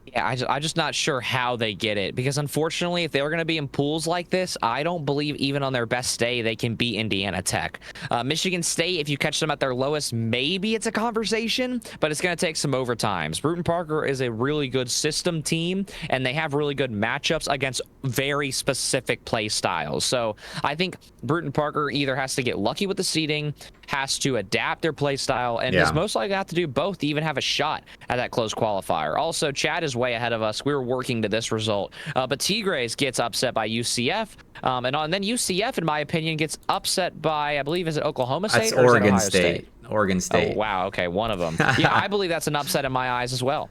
B: Yeah, I'm just not sure how they get it, because unfortunately, if they were going to be in pools like this, I don't believe even on their best day they can beat Indiana Tech. Michigan State, if you catch them at their lowest, maybe it's a conversation, but it's going to take some overtimes. Bruton Parker is a really good system team, and they have really good matchups against very specific play styles. So I think Bruton Parker either has to get lucky with the seeding, has to adapt their play style, and is most likely have to do both to even have a shot at that close qualifier. Also, Chad is way ahead of us. We were working to this result, but Tigres gets upset by UCF, and then UCF, in my opinion, gets upset by, I believe, is it Oklahoma State?
A: That's Oregon
B: State.
A: Oregon State.
B: Oh, wow. Okay, one of them. Yeah, I believe that's an upset in my eyes as well.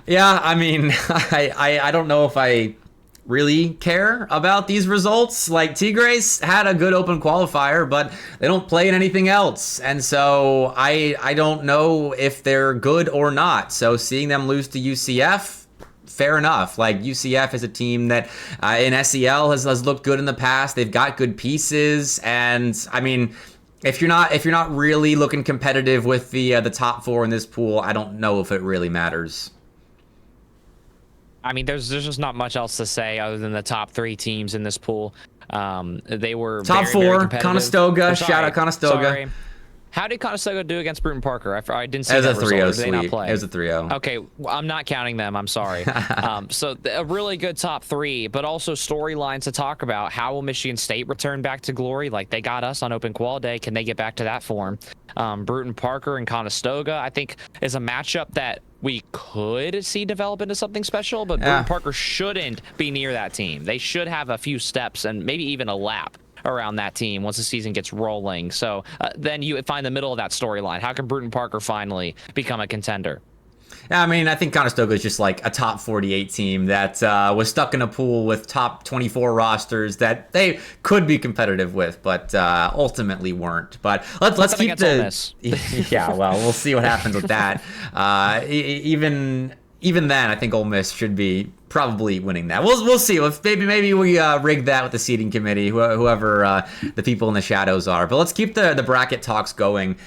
A: Yeah, I mean, I don't know if I really care about these results. Like, Tigres had a good open qualifier, but they don't play in anything else, and so I don't know if they're good or not. So seeing them lose to UCF, fair enough. Like, UCF is a team that in SEL has looked good in the past. They've got good pieces, and I mean, if you're not really looking competitive with the top four in this pool, I don't know if it really matters.
B: I mean, there's just not much else to say other than the top three teams in this pool. They were
A: top four. Conestoga. Shout out Conestoga.
B: Sorry. How did Conestoga do against Bruton Parker? I didn't see
A: that
B: result.
A: It
B: was a 3-0 sweep. It
A: was a 3-0.
B: Okay, well, I'm not counting them. I'm sorry. So a really good top three, but also storylines to talk about. How will Michigan State return back to glory? Like, they got us on open qual day. Can they get back to that form? Bruton Parker and Conestoga, I think, is a matchup that we could see develop into something special, but Bruton Parker shouldn't be near that team. They should have a few steps and maybe even a lap around that team once the season gets rolling. So then you find the middle of that storyline. How can Bruton Parker finally become a contender?
A: Yeah, I mean, I think Conestoga is just like a top 48 team that was stuck in a pool with top 24 rosters that they could be competitive with, but ultimately weren't. But let's keep the yeah. Well, we'll see what happens with that. Even then, I think Ole Miss should be probably winning that. We'll see. Maybe we rig that with the seeding committee, whoever the people in the shadows are. But let's keep the bracket talks going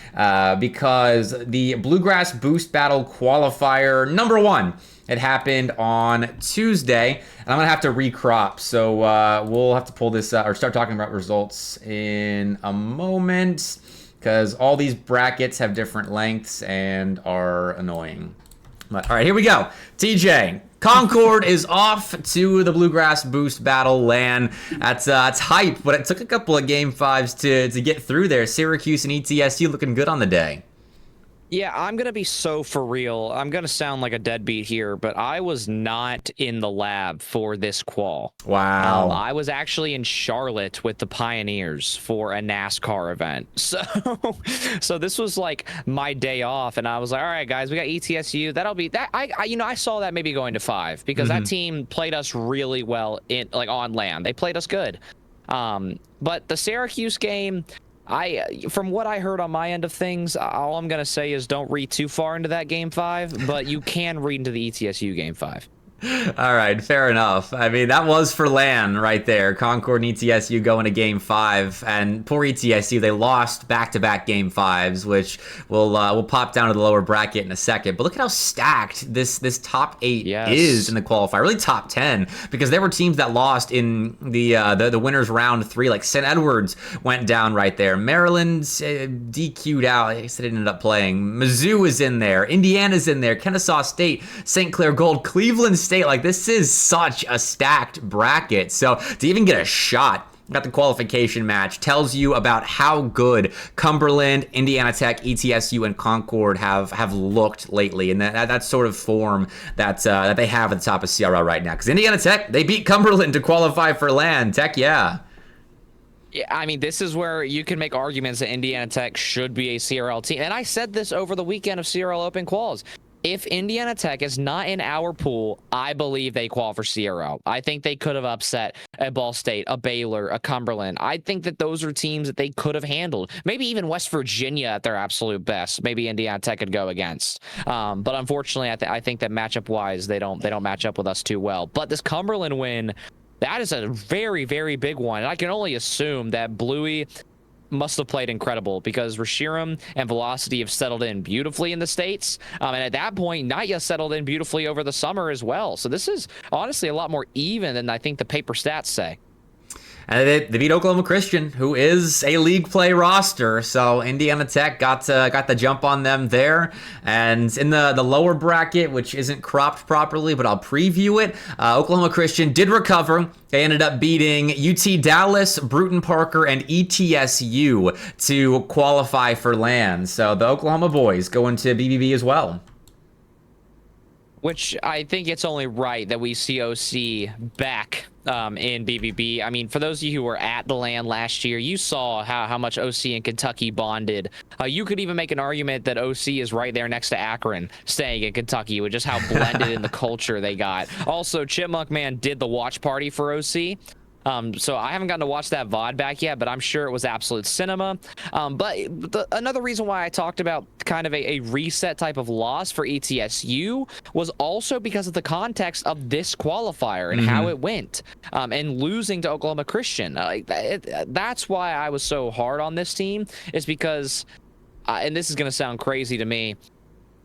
A: because the Bluegrass Boost Battle qualifier number 1, it happened on Tuesday, and I'm gonna have to recrop. So we'll have to pull this or start talking about results in a moment because all these brackets have different lengths and are annoying. But, all right, here we go. TJ, Concord is off to the Bluegrass Boost Battle LAN. That's hype, but it took a couple of Game 5s to get through there. Syracuse and ETSU looking good on the day.
B: Yeah, I'm going to be so for real. I'm going to sound like a deadbeat here, but I was not in the lab for this qual.
A: Wow.
B: I was actually in Charlotte with the Pioneers for a NASCAR event. So this was like my day off, and I was like, all right, guys, we got ETSU. That'll be that. I saw that maybe going to 5 because that team played us really well on land. They played us good. But the Syracuse game, from what I heard on my end of things, all I'm going to say is don't read too far into that Game 5, but you can read into the ETSU Game 5.
A: All right, fair enough. I mean, that was for LAN right there. Concord and ETSU going to Game 5, and poor ETSU, they lost back-to-back Game 5s, which we'll pop down to the lower bracket in a second. But look at how stacked this top 8 is in the qualifier. Really top 10, because there were teams that lost in the winners round 3. Like St. Edwards went down right there. Maryland DQ'd out. I guess they didn't end up playing. Mizzou is in there. Indiana's in there. Kennesaw State, St. Clair Gold, Cleveland State. Like, this is such a stacked bracket. So to even get a shot at the qualification match tells you about how good Cumberland, Indiana Tech, ETSU, and Concord have looked lately, and that sort of form that they have at the top of CRL right now. Because Indiana Tech, they beat Cumberland to qualify for LAN. Tech, yeah.
B: Yeah, I mean, this is where you can make arguments that Indiana Tech should be a CRL team. And I said this over the weekend of CRL Open Quals. If Indiana Tech is not in our pool, I believe they qualify for CRL. I think they could have upset a Ball State, a Baylor, a Cumberland. I think that those are teams that they could have handled. Maybe even West Virginia at their absolute best. Maybe Indiana Tech could go against. But unfortunately, I think that matchup-wise, they don't match up with us too well. But this Cumberland win, that is a very, very big one. And I can only assume that Bluey must have played incredible because Rashiram and Velocity have settled in beautifully in the States. And at that point, Naya settled in beautifully over the summer as well. So this is honestly a lot more even than I think the paper stats say.
A: And they beat Oklahoma Christian, who is a league play roster. So Indiana Tech got the jump on them there. And in the lower bracket, which isn't cropped properly, but I'll preview it, Oklahoma Christian did recover. They ended up beating UT Dallas, Bruton Parker, and ETSU to qualify for LAN. So the Oklahoma boys go into BBB as well.
B: Which I think it's only right that we see OC back in BBB. I mean, for those of you who were at the LAN last year, you saw how much OC and Kentucky bonded. You could even make an argument that OC is right there next to Akron, staying in Kentucky, with just how blended in the culture they got. Also, Chipmunk Man did the watch party for OC. So I haven't gotten to watch that VOD back yet, but I'm sure it was absolute cinema. But another reason why I talked about kind of a reset type of loss for ETSU was also because of the context of this qualifier and how it went, and losing to Oklahoma Christian. That's why I was so hard on this team, is because, and this is going to sound crazy to me,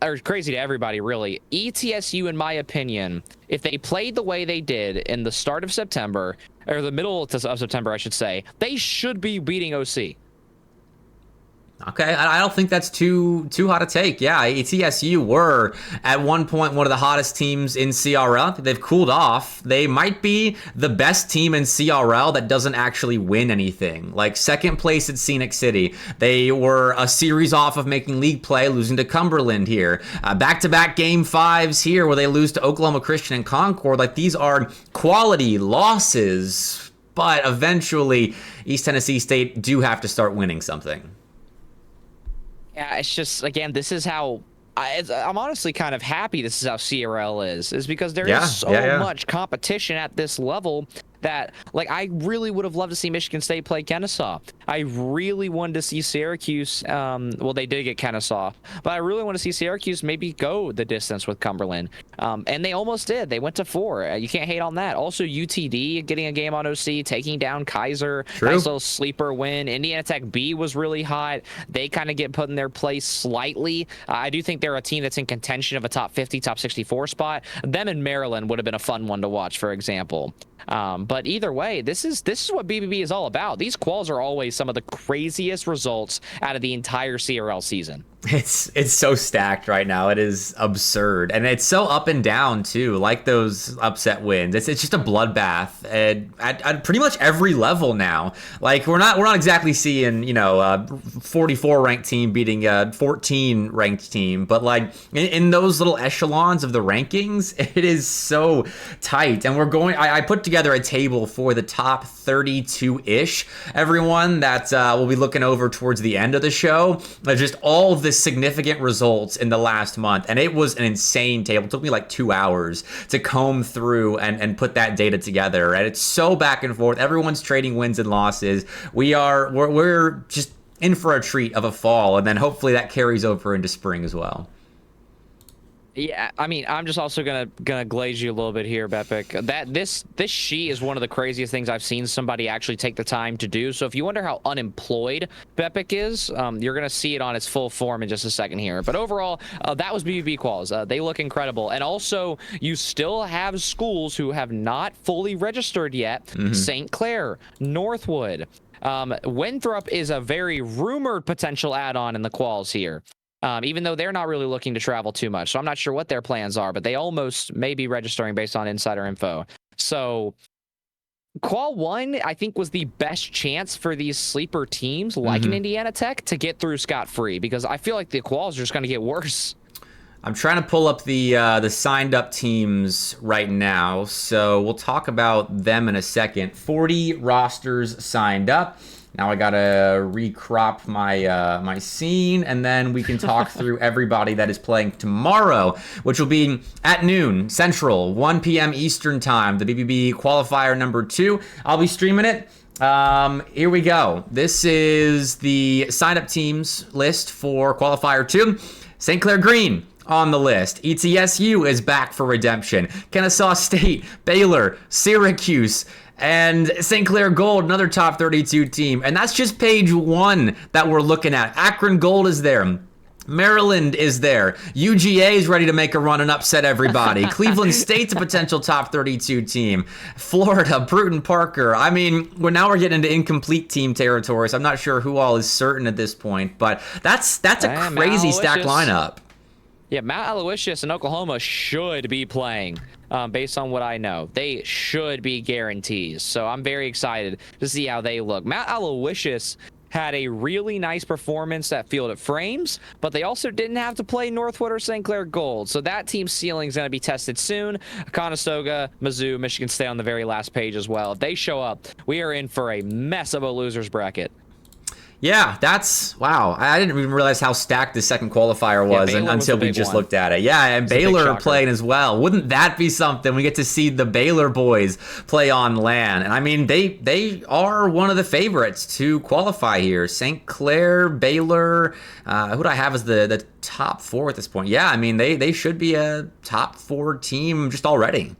B: or crazy to everybody really, ETSU, in my opinion, if they played the way they did in the start of September, or the middle of September, I should say, they should be beating OC.
A: Okay, I don't think that's too hot to take. Yeah, ETSU were at one point one of the hottest teams in CRL. They've cooled off. They might be the best team in CRL that doesn't actually win anything. Like second place at Scenic City. They were a series off of making league play, losing to Cumberland here. Back-to-back game fives here where they lose to Oklahoma Christian and Concord. Like these are quality losses, but eventually East Tennessee State do have to start winning something.
B: Yeah, it's just, again, this is how I'm honestly kind of happy this is how CRL is because there is so much competition at this level that, like, I really would have loved to see Michigan State play Kennesaw. I really wanted to see Syracuse, well, they did get Kennesaw, but I really want to see Syracuse maybe go the distance with Cumberland. And they almost did. They went to 4. You can't hate on that. Also, UTD getting a game on OC, taking down Kaiser.
A: True.
B: Nice little sleeper win. Indiana Tech B was really hot. They kind of get put in their place slightly. I do think they're a team that's in contention of a top 50, top 64 spot. Them in Maryland would have been a fun one to watch, for example. But either way, this is what BBB is all about. These quals are always some of the craziest results out of the entire CRL season.
A: It's so stacked right now. It is absurd, and it's so up and down too. Like those upset wins, it's just a bloodbath at pretty much every level now. Like we're not exactly seeing 44 ranked team beating a 14 ranked team, but like in those little echelons of the rankings, it is so tight. And we're going. I put together a table for the top 32-ish. Everyone that we'll be looking over towards the end of the show. Just all of the significant results in the last month, and it was an insane table. It took me like 2 hours to comb through and put that data together, and it's so back and forth. Everyone's trading wins and losses. We're just in for a treat of a fall, and then hopefully that carries over into spring as well.
B: Yeah, I mean, I'm just also gonna glaze you a little bit here, Bepic. That this sheet is one of the craziest things I've seen somebody actually take the time to do. So if you wonder how unemployed Bepic is, you're gonna see it on its full form in just a second here. But overall, that was BBB quals. They look incredible, and also you still have schools who have not fully registered yet. St. Clair, Northwood, Winthrop is a very rumored potential add-on in the quals here. Even though they're not really looking to travel too much. So I'm not sure what their plans are, but they almost may be registering based on insider info. So Qual 1, I think, was the best chance for these sleeper teams like an Indiana Tech to get through scot-free, because I feel like the quals are just going to get worse.
A: I'm trying to pull up the signed up teams right now, so we'll talk about them in a second. 40 rosters signed up. Now I gotta recrop my scene, and then we can talk through everybody that is playing tomorrow, which will be at noon Central, 1 p.m. Eastern time, the BBB qualifier number 2. I'll be streaming it. Here we go. This is the sign-up teams list for qualifier 2. St. Clair Green on the list. ETSU is back for redemption. Kennesaw State, Baylor, Syracuse, and St. Clair Gold, another top 32 team. And that's just page 1 that we're looking at. Akron Gold is there. Maryland is there. UGA is ready to make a run and upset everybody. Cleveland State's a potential top 32 team. Florida, Bruton Parker. I mean, we're getting into incomplete team territory, so I'm not sure who all is certain at this point, but that's a crazy stacked lineup.
B: Yeah, Mount Aloysius and Oklahoma should be playing. Based on what I know, they should be guarantees. So I'm very excited to see how they look. Mount Aloysius had a really nice performance at Field at Frames, but they also didn't have to play Northwood or St. Clair Gold. So that team's ceiling is going to be tested soon. Conestoga, Mizzou, Michigan State on the very last page as well. If they show up, we are in for a mess of a loser's bracket.
A: Yeah, wow. I didn't even realize how stacked the second qualifier was until we just looked at it. Yeah, and Baylor playing as well. Wouldn't that be something? We get to see the Baylor boys play on LAN. And I mean, they are one of the favorites to qualify here. St. Clair, Baylor, who do I have as the top 4 at this point? Yeah, I mean, they should be a top 4 team just already.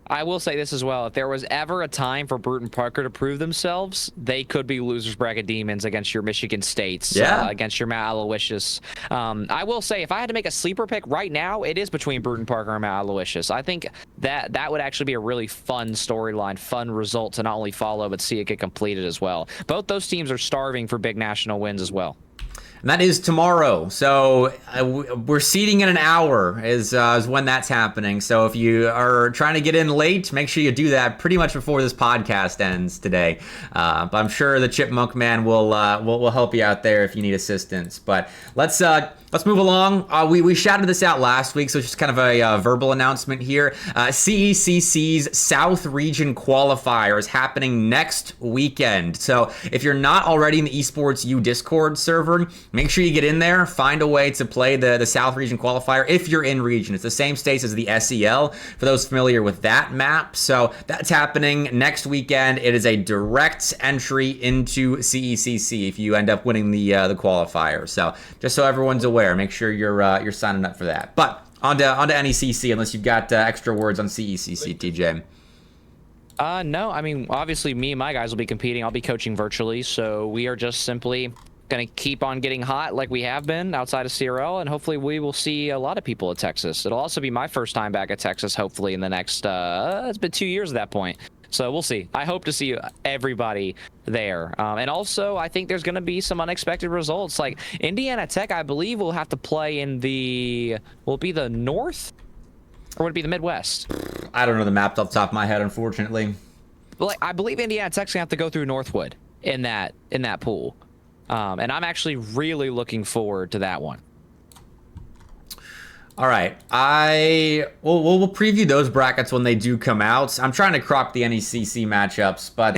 B: I will say this as well. If there was ever a time for Bruton Parker to prove themselves, they could be losers bracket demons against your Michigan States, against your Mount Aloysius. I will say, if I had to make a sleeper pick right now, it is between Bruton Parker and Mount Aloysius. I think that would actually be a really fun storyline, fun result to not only follow, but see it get completed as well. Both those teams are starving for big national wins as well.
A: And that is tomorrow. So we're seeding in an hour is when that's happening. So if you are trying to get in late, make sure you do that pretty much before this podcast ends today. But I'm sure the Chipmunk Man will help you out there if you need assistance. But let's move along. We shouted this out last week, so it's just kind of a verbal announcement here. CECC's South Region Qualifier is happening next weekend. So if you're not already in the Esports U Discord server, make sure you get in there, find a way to play the South Region Qualifier if you're in region. It's the same states as the SEL, for those familiar with that map. So that's happening next weekend. It is a direct entry into CECC if you end up winning the qualifier. So just so everyone's aware, make sure you're signing up for that. But onto NECC, unless you've got extra words on CECC, TJ.
B: No, I mean, obviously me and my guys will be competing. I'll be coaching virtually, so we are just simply going to keep on getting hot like we have been outside of CRL, and hopefully we will see a lot of people at Texas. It'll also be my first time back at Texas, hopefully in the next, it's been 2 years at that point. So we'll see. I hope to see everybody there. And also, I think there's going to be some unexpected results. Like Indiana Tech, I believe, will have to play in will it be the North? Or would it be the Midwest?
A: I don't know the map off the top of my head, unfortunately.
B: But I believe Indiana Tech's going to have to go through Northwood in that pool. And I'm actually really looking forward to that one.
A: All right, we'll preview those brackets when they do come out. I'm trying to crop the NECC matchups, but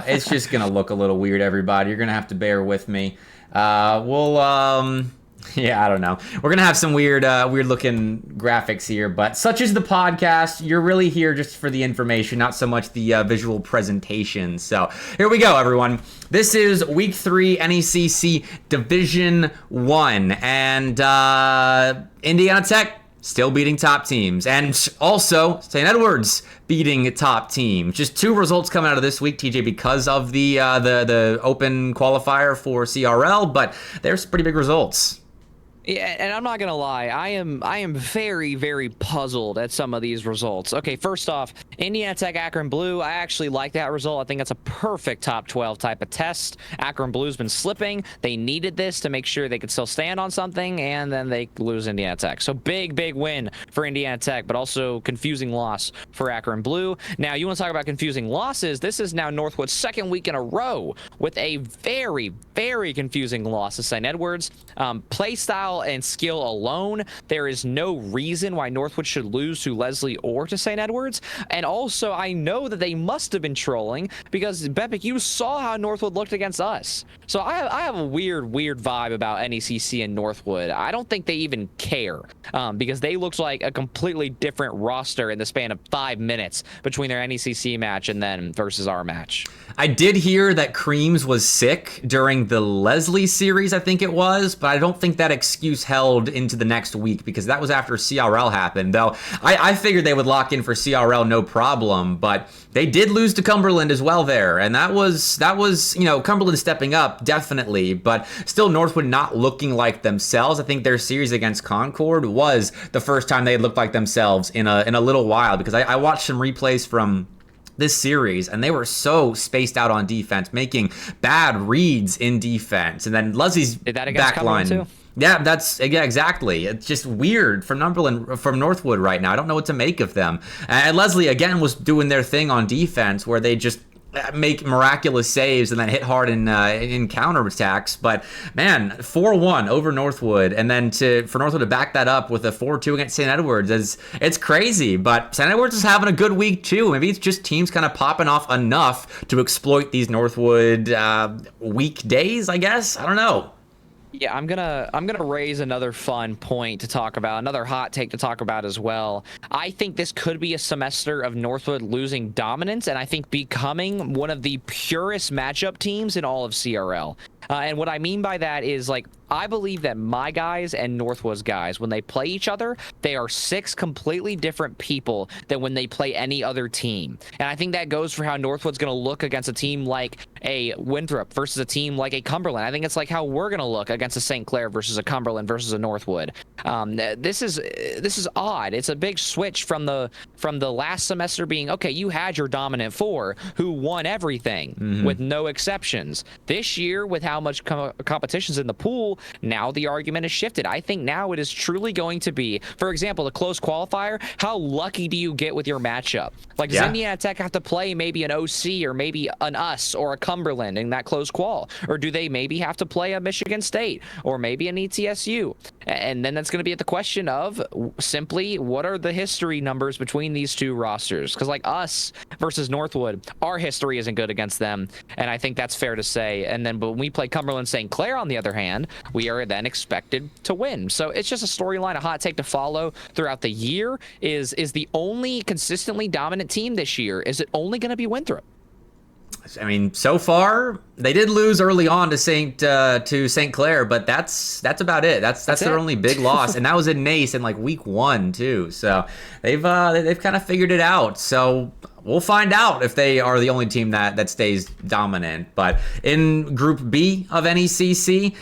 A: it's just gonna look a little weird. Everybody, you're gonna have to bear with me. Yeah, I don't know. We're gonna have some weird looking graphics here, but such is the podcast. You're really here just for the information, not so much the visual presentation. So here we go, everyone. This is Week 3 NECC Division 1, and Indiana Tech still beating top teams, and also St. Edward's beating top teams. Just 2 results coming out of this week, TJ, because of the open qualifier for CRL, but there's pretty big results.
B: Yeah, and I'm not gonna lie, I am very, very puzzled at some of these results. Okay, first off, Indiana Tech Akron Blue, I actually like that result. I think that's a perfect top 12 type of test. Akron Blue's been slipping. They needed this to make sure they could still stand on something, and then they lose Indiana Tech. So big win for Indiana Tech, but also confusing loss for Akron Blue. Now, you want to talk about confusing losses? This is now Northwood's 2nd week in a row with a very, very confusing loss to St. Edward's. Play style style and skill alone, there is no reason why Northwood should lose to Leslie or to St. Edwards. And also, I know that they must have been trolling because, Bepic, you saw how Northwood looked against us. So I have a weird vibe about NECC and Northwood. I don't think they even care because they looked like a completely different roster in the span of 5 minutes between their NECC match and then versus our match.
A: I did hear that Creams was sick during the Leslie series, I think it was, but I don't think that excuse held into the next week because that was after CRL happened. Though I figured they would lock in for CRL no problem, but they did lose to Cumberland as well there, and that was Cumberland stepping up definitely, but still Northwood not looking like themselves. I think their series against Concord was the first time they had looked like themselves in a little while because I watched some replays from this series, and they were so spaced out on defense, making bad reads in defense. And then Leslie's back line. Too? Yeah, exactly. It's just weird from Northwood right now. I don't know what to make of them. And Leslie again was doing their thing on defense where they just make miraculous saves and then hit hard in counterattacks. But man, 4-1 over Northwood, and then for Northwood to back that up with a 4-2 against St. Edwards it's crazy. But St. Edwards is having a good week too. Maybe it's just teams kind of popping off enough to exploit these Northwood weekdays, I guess. I don't know.
B: Yeah, I'm gonna raise another fun point to talk about, another hot take to talk about as well. I think this could be a semester of Northwood losing dominance, and I think becoming one of the purest matchup teams in all of CRL. And what I mean by that is, like, I believe that my guys and Northwood's guys, when they play each other, they are 6 completely different people than when they play any other team. And I think that goes for how Northwood's going to look against a team like a Winthrop versus a team like a Cumberland. I think it's like how we're going to look against a St. Clair versus a Cumberland versus a Northwood. This is odd. It's a big switch from the last semester being, okay, you had your dominant 4 who won everything with no exceptions. This year, with how much competition's in the pool, now the argument is shifted. I think now it is truly going to be, for example, the close qualifier. How lucky do you get with your matchup? Like, does Indiana Tech have to play maybe an OC or maybe an US or a Cumberland in that close qual? Or do they maybe have to play a Michigan State or maybe an ETSU? And then that's going to be at the question of simply what are the history numbers between these two rosters? Because like us versus Northwood, our history isn't good against them, and I think that's fair to say. And then but when we play Cumberland St. Clair, on the other hand, we are then expected to win. So it's just a storyline, a hot take to follow throughout the year. Is the only consistently dominant team this year, is it only going to be Winthrop?
A: I mean, so far they did lose early on to St. Clair, but that's about it. That's their only big loss, and that was in NACE in like week 1 too. So they've kind of figured it out. So we'll find out if they are the only team that stays dominant. But in Group B of NECC,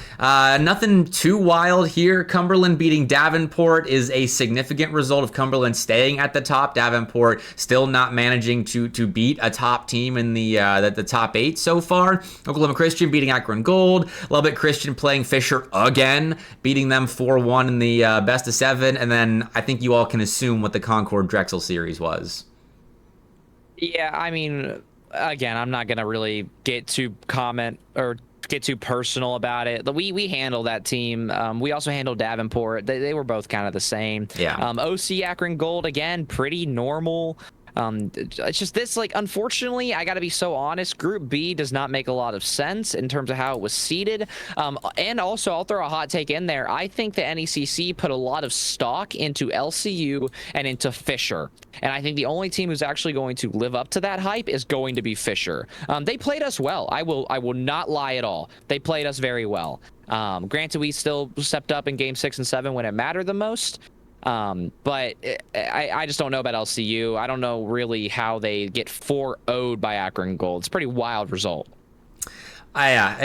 A: nothing too wild here. Cumberland beating Davenport is a significant result of Cumberland staying at the top. Davenport still not managing to beat a top team in the top 8 so far. Oklahoma Christian beating Akron Gold. Lubbock Christian playing Fisher again, beating them 4-1 in the best of 7. And then I think you all can assume what the Concord Drexel series was.
B: Yeah, I mean, again, I'm not going to really get too personal about it. We handle that team. We also handled Davenport. They were both kind of the same.
A: Yeah.
B: OC Akron Gold, again, pretty normal. It's just this, like, unfortunately, I got to be so honest, Group B does not make a lot of sense in terms of how it was seeded. And also, I'll throw a hot take in there. I think the NECC put a lot of stock into LCU and into Fisher. And I think the only team who's actually going to live up to that hype is going to be Fisher. They played us well. I will not lie at all. They played us very well. Granted, we still stepped up in game 6 and 7 when it mattered the most. But I just don't know about LCU. I don't know really how they get 4-0'd by Akron Gold. It's a pretty wild result.
A: Yeah,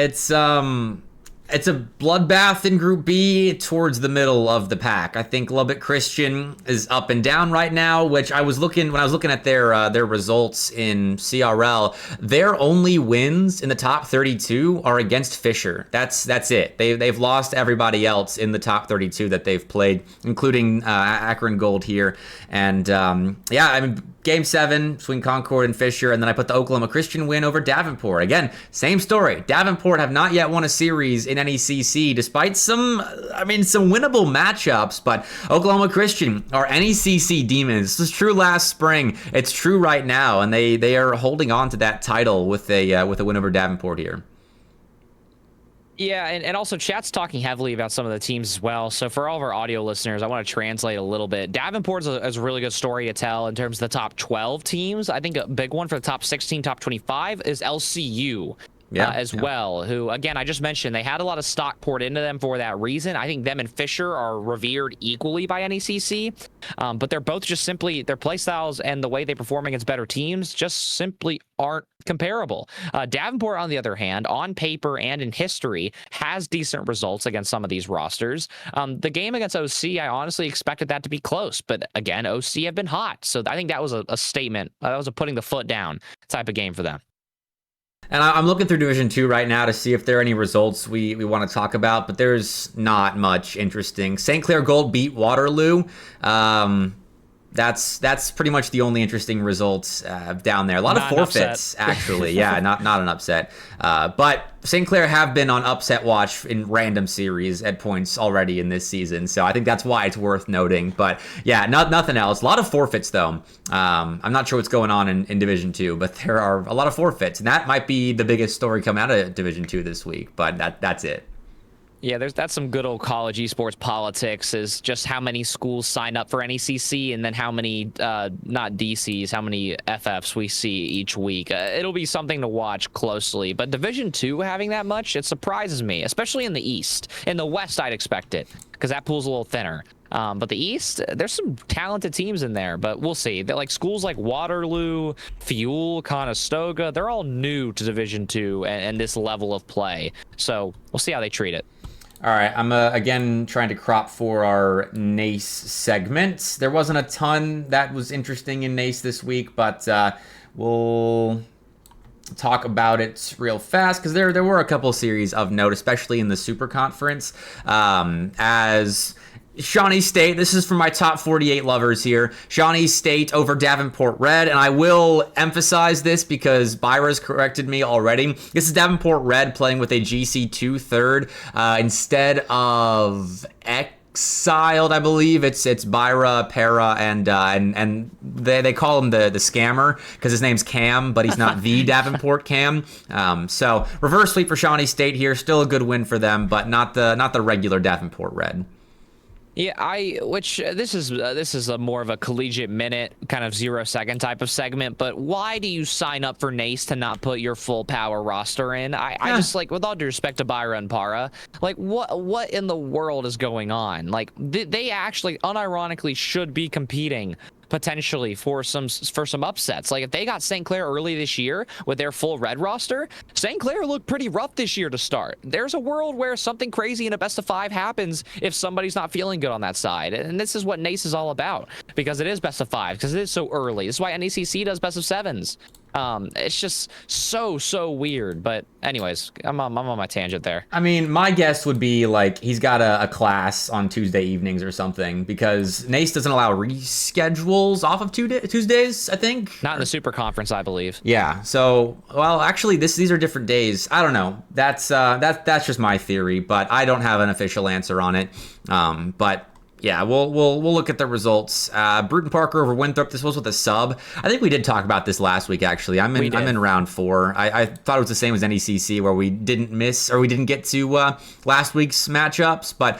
A: it's a bloodbath in Group B towards the middle of the pack. I think Lubbock Christian is up and down right now, which when I was looking at their results in CRL, their only wins in the top 32 are against Fisher. That's it. They've lost everybody else in the top 32 that they've played, including Akron Gold here. And I mean, Game 7 between Concord and Fisher, and then I put the Oklahoma Christian win over Davenport. Again, same story. Davenport have not yet won a series in NECC, despite some winnable matchups, but Oklahoma Christian are NECC demons. This is true last spring. It's true right now, and they are holding on to that title with a win over Davenport here.
B: Yeah, and also chat's talking heavily about some of the teams as well. So for all of our audio listeners, I want to translate a little bit. Davenport is a really good story to tell in terms of the top 12 teams. I think a big one for the top 16, top 25 is LCU. As well, who, again, I just mentioned, they had a lot of stock poured into them for that reason. I think them and Fisher are revered equally by NECC, but they're both just simply, their play styles and the way they perform against better teams just simply aren't comparable. Davenport, on the other hand, on paper and in history, has decent results against some of these rosters. The game against OC, I honestly expected that to be close, but again, OC have been hot, so I think that was a statement. That was a putting the foot down type of game for them.
A: And I'm looking through Division 2 right now to see if there are any results we want to talk about, but there's not much interesting. St. Clair Gold beat Waterloo. That's pretty much the only interesting results down there. A lot of forfeits, actually. Yeah, not an upset. But St. Clair have been on upset watch in random series at points already in this season, so I think that's why it's worth noting. But yeah, nothing else. A lot of forfeits, though. I'm not sure what's going on in Division 2, but there are a lot of forfeits, and that might be the biggest story coming out of Division 2 this week, but that's it.
B: Yeah, that's some good old college esports politics, is just how many schools sign up for NECC and then how many, not DCs, how many FFs we see each week. It'll be something to watch closely. But Division 2 having that much, it surprises me, especially in the East. In the West, I'd expect it, because that pool's a little thinner. But the East, there's some talented teams in there, but we'll see. They're like schools like Waterloo, Fuel, Conestoga, they're all new to Division 2 and this level of play. So we'll see how they treat it.
A: All right, I'm again trying to crop for our NACE segment. There wasn't a ton that was interesting in NACE this week, but we'll talk about it real fast because there were a couple series of note, especially in the Super Conference. As Shawnee State, this is for my top 48 lovers here. Shawnee State over Davenport Red, and I will emphasize this because Byra's corrected me already. This is Davenport Red playing with a GC2 third instead of Exiled, I believe. It's Byra, Para, and they call him the scammer because his name's Cam, but he's not the Davenport Cam. So reverse sweep for Shawnee State here. Still a good win for them, but not the regular Davenport Red.
B: Yeah, this is a more of a collegiate minute, kind of 0-second type of segment, but why do you sign up for NACE to not put your full power roster in? I just, like, with all due respect to Byra and Para, like, what in the world is going on? Like, they actually unironically should be competing potentially for some upsets. Like, if they got St. Clair early this year with their full red roster, St. Clair looked pretty rough this year to start. There's a world where something crazy in a best of 5 happens if somebody's not feeling good on that side. And this is what NACE is all about, because it is best of 5, because it is so early. This is why NECC does best of 7s. It's just so weird. But anyways, I'm on my tangent there.
A: I mean, my guess would be like he's got a class on Tuesday evenings or something, because NACE doesn't allow reschedules off of Tuesdays, I think.
B: Not in the Super Conference, I believe.
A: Yeah. So, well, actually, these are different days. I don't know. That's just my theory, but I don't have an official answer on it. But yeah, we'll look at the results. Bruton Parker over Winthrop. This was with a sub. I think we did talk about this last week, actually. I'm in round 4. I thought it was the same as NECC, where we didn't get to last week's matchups. But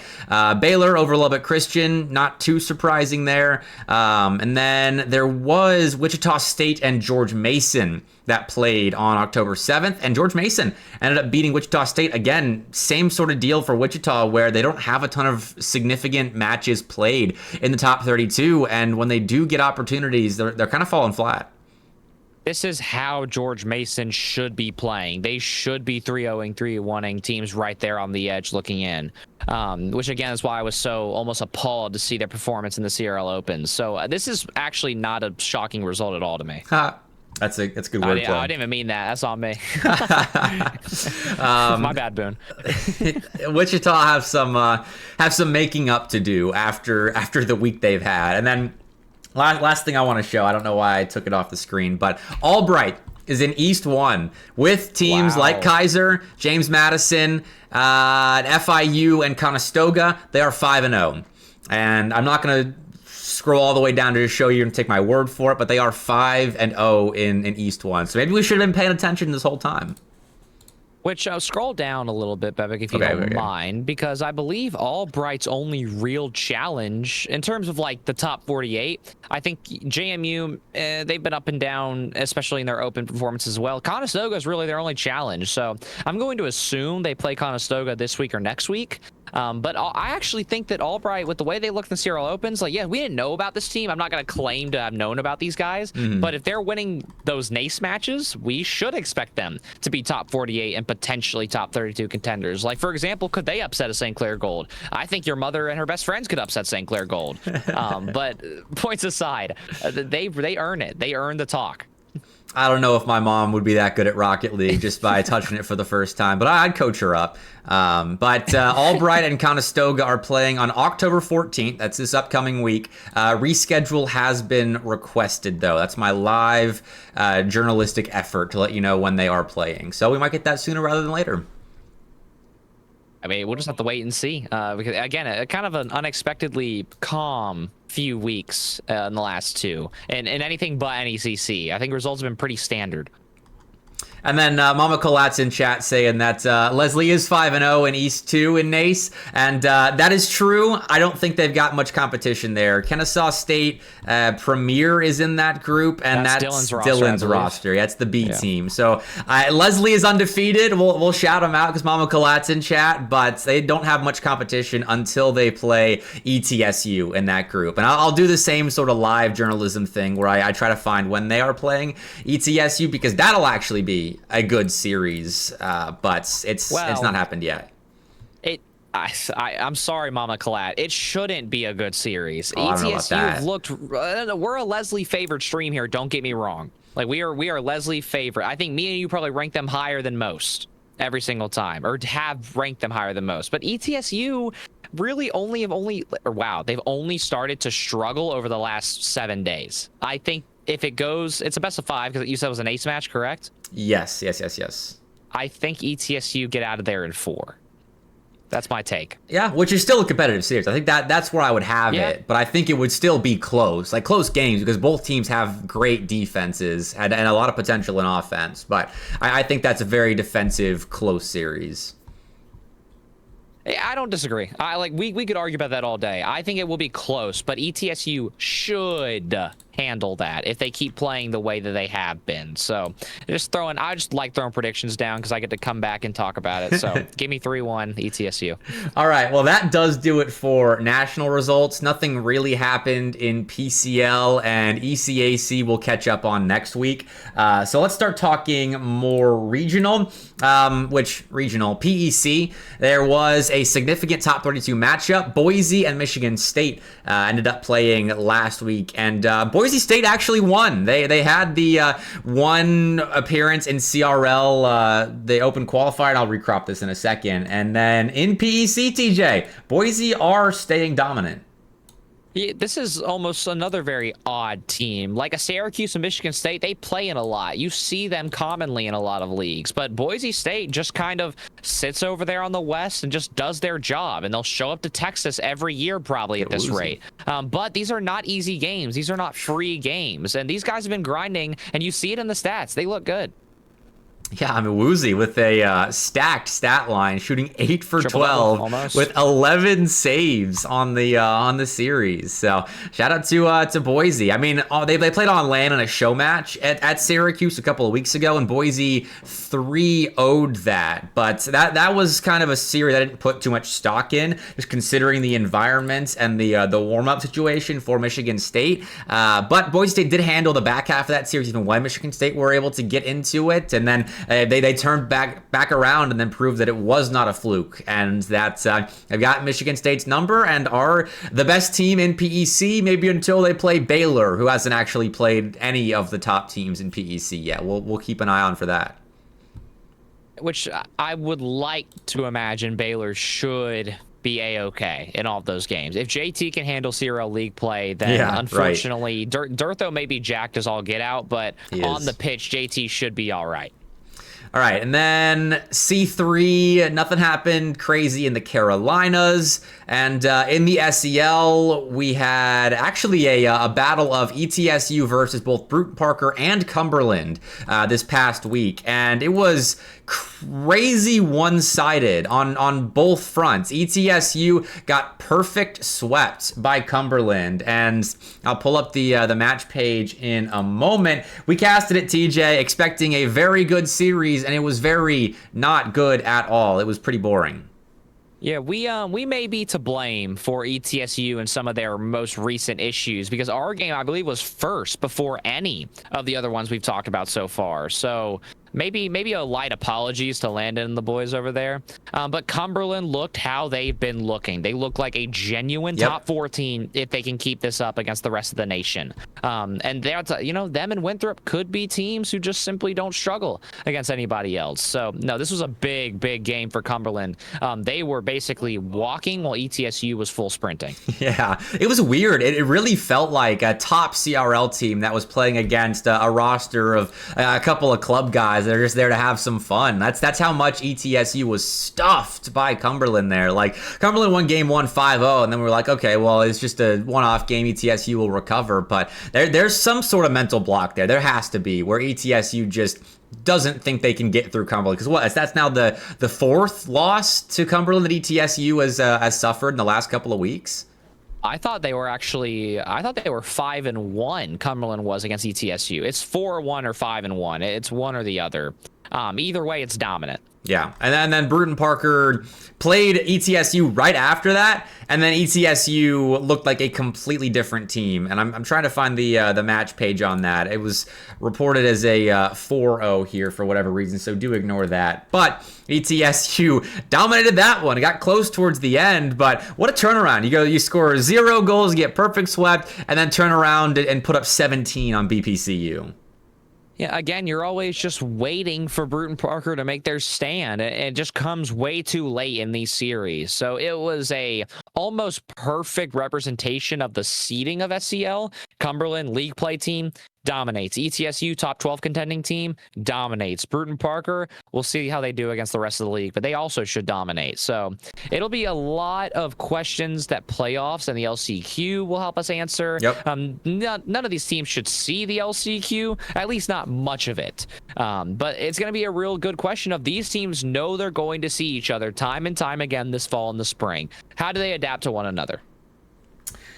A: Baylor over Lubbock Christian, not too surprising there. And then there was Wichita State and George Mason that played on October 7th, and George Mason ended up beating Wichita State. Again, same sort of deal for Wichita, where they don't have a ton of significant matches played in the top 32, and when they do get opportunities, they're kind of falling flat.
B: This is how George Mason should be playing. They should be 3-0ing, 3-1ing teams right there on the edge looking in, which again is why I was so almost appalled to see their performance in the CRL Opens. So this is actually not a shocking result at all to me.
A: That's good wordplay.
B: I didn't even mean that. That's on me. My bad, Boone.
A: Wichita have some making up to do after the week they've had, and then Last thing I want to show. I don't know why I took it off the screen, but Albright is in East 1 with teams like Kaiser, James Madison, FIU, and Conestoga. They are 5-0. And I'm not going to scroll all the way down to just show you and take my word for it, but they are 5-0 in East 1. So maybe we should have been paying attention this whole time.
B: Which scroll down a little bit, Bepic, if you don't mind, because I believe Albright's only real challenge in terms of like the top 48. I think JMU, they've been up and down, especially in their open performance as well. Conestoga is really their only challenge, so I'm going to assume they play Conestoga this week or next week. But I actually think that Albright, with the way they look in the CRL Opens, like, yeah, we didn't know about this team. I'm not going to claim to have known about these guys. But if they're winning those NACE matches, we should expect them to be top 48 and potentially top 32 contenders. Like, for example, could they upset a St. Clair Gold? I think your mother and her best friends could upset St. Clair Gold. But points aside, they earn it. They earn the talk.
A: I don't know if my mom would be that good at Rocket League just by touching it for the first time, but I'd coach her up. But Albright and Conestoga are playing on October 14th. That's this upcoming week. Reschedule has been requested, though. That's my live journalistic effort to let you know when they are playing. So we might get that sooner rather than later.
B: I mean, we'll just have to wait and see. Because again, kind of an unexpectedly calm few weeks in the last two, and anything but NECC. I think results have been pretty standard.
A: And then Mama Colat's in chat saying that Leslie is 5-0 in East 2 in NACE, and that is true. I don't think they've got much competition there. Kennesaw State Premier is in that group, and that's Dylan's roster. That's the B team. So Leslie is undefeated. We'll shout them out because Mama Colat's in chat, but they don't have much competition until they play ETSU in that group. And I'll do the same sort of live journalism thing where I try to find when they are playing ETSU, because that'll actually be a good series, but it's not happened yet.
B: I'm sorry, Mama Collat. It shouldn't be a good series.
A: ETSU
B: looked. We're a Leslie favored stream here. Don't get me wrong. Like we are Leslie favorite. I think me and you probably rank them higher than most every single time, or have ranked them higher than most. But ETSU really they've only started to struggle over the last 7 days. I think if it goes, it's a best of 5 because you said it was an ace match, correct?
A: Yes.
B: I think ETSU get out of there in 4. That's my take.
A: Yeah, which is still a competitive series. I think that's where I would have it, but I think it would still be close games, because both teams have great defenses and a lot of potential in offense. But I think that's a very defensive, close series.
B: I don't disagree. We could argue about that all day. I think it will be close, but ETSU should handle that if they keep playing the way that they have been. So I just like throwing predictions down because I get to come back and talk about it. So give me 3-1 ETSU. All
A: right. Well, that does do it for national results. Nothing really happened in PCL, and ECAC will catch up on next week. So let's start talking more regional, regional PEC. There was a significant top 32 matchup. Boise and Michigan State ended up playing last week, and Boise State actually won. They had the one appearance in CRL, the open qualifier. I'll recrop this in a second. And then in PEC, TJ, Boise are staying dominant.
B: Yeah, this is almost another very odd team. Like a Syracuse and Michigan State, they play in a lot. You see them commonly in a lot of leagues. But Boise State just kind of sits over there on the West and just does their job. And they'll show up to Texas every year probably at this rate. But these are not easy games. These are not free games. And these guys have been grinding, and you see it in the stats. They look good.
A: Yeah, I mean, Woozy with a stacked stat line, shooting 8 for 12 with 11 saves on the series. So shout out to Boise. I mean, they played on land in a show match at Syracuse a couple of weeks ago, and Boise 3-0'd that. But that was kind of a series I didn't put too much stock in, just considering the environment and the warm-up situation for Michigan State. But Boise State did handle the back half of that series, even when Michigan State were able to get into it, and then they turned back around and then proved that it was not a fluke, and that they've got Michigan State's number and are the best team in PEC, maybe until they play Baylor, who hasn't actually played any of the top teams in PEC yet. We'll keep an eye on for that.
B: Which I would like to imagine Baylor should be a-okay in all of those games. If JT can handle CRL League play, then
A: Yeah,
B: unfortunately, Dirtho may be jacked as all get out, but on the pitch, JT should be all right.
A: All right, and then C3, nothing happened crazy in the Carolinas. And in the SEL, we had actually a battle of ETSU versus both Bruton Parker and Cumberland this past week. And it was crazy one-sided on both fronts. ETSU got perfect swept by Cumberland. And I'll pull up the match page in a moment. We casted it, TJ, expecting a very good series, and it was very not good at all. It was pretty boring.
B: Yeah, we may be to blame for ETSU and some of their most recent issues, because our game, I believe, was first before any of the other ones we've talked about so far. So maybe a light apologies to Landon and the boys over there. But Cumberland looked how they've been looking. They look like a genuine top 4 team if they can keep this up against the rest of the nation. And that's, them and Winthrop could be teams who just simply don't struggle against anybody else. So no, this was a big game for Cumberland. They were basically walking while ETSU was full sprinting. Yeah,
A: it was weird. It really felt like a top CRL team that was playing against a roster of a couple of club guys. They're just there to have some fun. That's how much ETSU was stuffed by Cumberland there. Like, Cumberland won game 1 5-0, and then we were like, okay, well, it's just a one-off game. ETSU will recover. But there's some sort of mental block there. There has to be, where ETSU just doesn't think they can get through Cumberland. Because that's now the 4th loss to Cumberland that ETSU has suffered in the last couple of weeks.
B: I thought they were 5-1. Cumberland was against ETSU. It's 4-1 or 5-1. It's one or the other. Either way, it's dominant.
A: Yeah, and then Bruton Parker played ETSU right after that, and then ETSU looked like a completely different team. And I'm trying to find the match page on that. It was reported as a 4-0 here for whatever reason, so do ignore that. But ETSU dominated that one. It got close towards the end, but what a turnaround. You score 0 goals, you get perfect swept, and then turn around and put up 17 on BPCU.
B: Yeah, again, you're always just waiting for Bruton Parker to make their stand. It just comes way too late in these series. So it was a almost perfect representation of the seeding of SCL. Cumberland league play team dominates. ETSU top 12 contending team dominates. Bruton Parker, we'll see how they do against the rest of the league, but they also should dominate. So it'll be a lot of questions that playoffs and the LCQ will help us answer.
A: Yep.
B: None of these teams should see the LCQ, at least not much of it. But it's going to be a real good question of these teams know they're going to see each other time and time again this fall and the spring. How do they adapt to one another?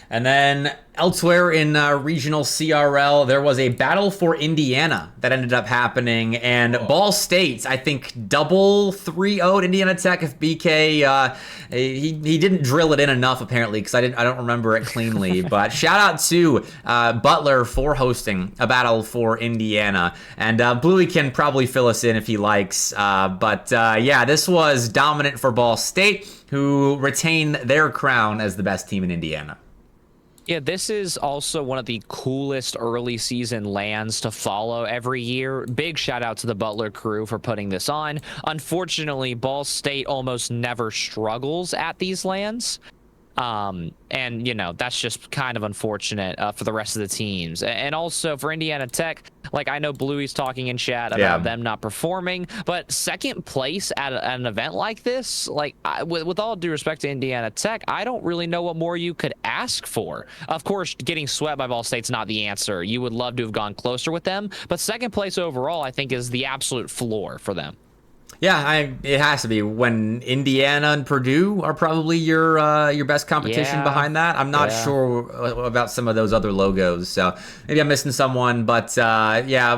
A: And then elsewhere in regional CRL, there was a battle for Indiana that ended up happening, and Ball State, I think, double 3-0'd Indiana Tech. If BK, he didn't drill it in enough apparently, because I don't remember it cleanly. But shout out to Butler for hosting a battle for Indiana, and Bluey can probably fill us in if he likes. Yeah, this was dominant for Ball State, who retain their crown as the best team in Indiana.
B: Yeah, this is also one of the coolest early season LANs to follow every year. Big shout out to the Butler crew for putting this on. Unfortunately, Ball State almost never struggles at these LANs. And, that's just kind of unfortunate for the rest of the teams. And also for Indiana Tech, like, I know Bluey's talking in chat about them not performing, but second place at an event like this, like, with all due respect to Indiana Tech, I don't really know what more you could ask for. Of course, getting swept by Ball State's not the answer. You would love to have gone closer with them, but second place overall, I think, is the absolute floor for them.
A: Yeah, it has to be, when Indiana and Purdue are probably your best competition behind that. I'm not sure about some of those other logos, so maybe I'm missing someone. But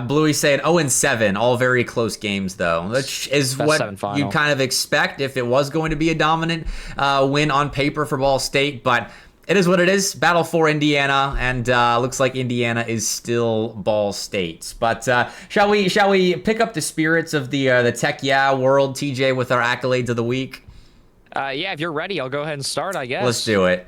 A: Bluey saying 0-7, all very close games though, which is what you kind of expect if it was going to be a dominant win on paper for Ball State, but. It is what it is. Battle for Indiana, and looks like Indiana is still Ball State. But shall we pick up the spirits of the Tech world, TJ, with our accolades of the week?
B: If you're ready, I'll go ahead and start, I guess.
A: Let's do it.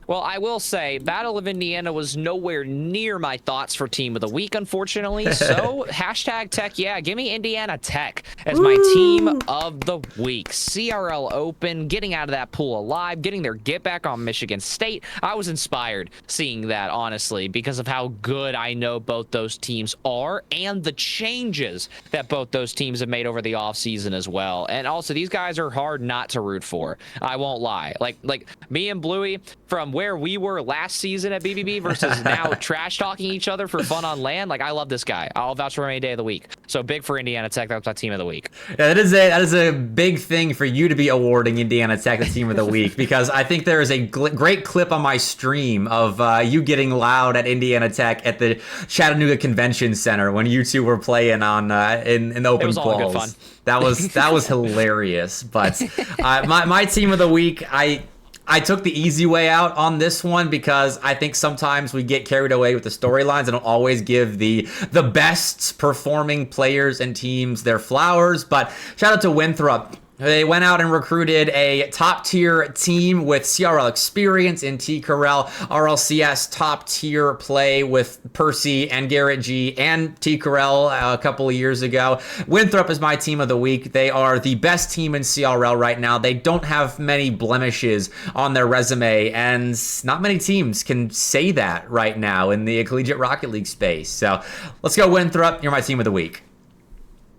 B: Well, I will say, Battle of Indiana was nowhere near my thoughts for Team of the Week, unfortunately. So, hashtag Tech, yeah, give me Indiana Tech as my Team of the Week. CRL Open, getting out of that pool alive, getting their get back on Michigan State. I was inspired seeing that, honestly, because of how good I know both those teams are and the changes that both those teams have made over the offseason as well. And also, these guys are hard not to root for. I won't lie. Like me and Bluey, from where we were last season at BBB versus now trash talking each other for fun on LAN. Like, I love this guy. I'll vouch for him any day of the week. So big for Indiana Tech. That's my Team of the Week.
A: Yeah, that is a big thing for you to be awarding Indiana Tech the Team of the Week, because I think there is a great clip on my stream of you getting loud at Indiana Tech at the Chattanooga Convention Center when you two were playing on in the open
B: It was all good fun.
A: That was hilarious. But my Team of the Week, I took the easy way out on this one because I think sometimes we get carried away with the storylines and don't always give the best performing players and teams their flowers. But shout out to Winthrop. They went out and recruited a top-tier team with CRL experience in T. Corral, RLCS top-tier play with Percy and Garrett G and T. Corral a couple of years ago. Winthrop is my Team of the Week. They are the best team in CRL right now. They don't have many blemishes on their resume, and not many teams can say that right now in the Collegiate Rocket League space. So let's go Winthrop. You're my Team of the Week.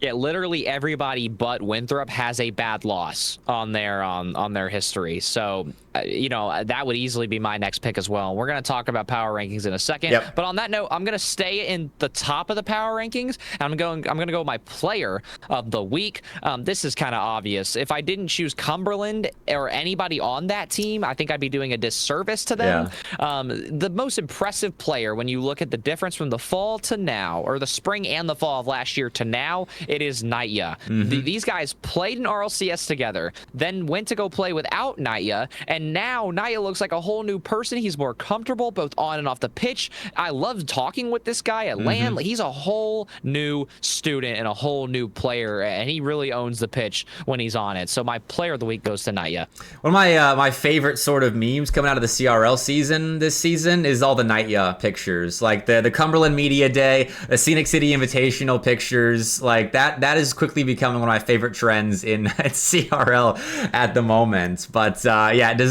B: Yeah, literally everybody but Winthrop has a bad loss on their history. So, that would easily be my next pick as well. We're going to talk about power rankings in a second.
A: Yep.
B: But on that note, I'm going to stay in the top of the power rankings. I'm going to go with my player of the week. This is kind of obvious. If I didn't choose Cumberland or anybody on that team, I think I'd be doing a disservice to them. Yeah. The most impressive player, when you look at the difference from the fall to now, or the spring and the fall of last year to now, it is Naya. These guys played in RLCS together, then went to go play without Naya, and now Naya looks like a whole new person. He's more comfortable both on and off the pitch. I love talking with this guy at LAN. He's a whole new student and a whole new player, and he really owns the pitch when he's on it. So my player of the week goes to Naya.
A: One of my favorite sort of memes coming out of the CRL season this season is all the Naya pictures, like the Cumberland Media Day, the Scenic City Invitational pictures, like that is quickly becoming one of my favorite trends in CRL at the moment. But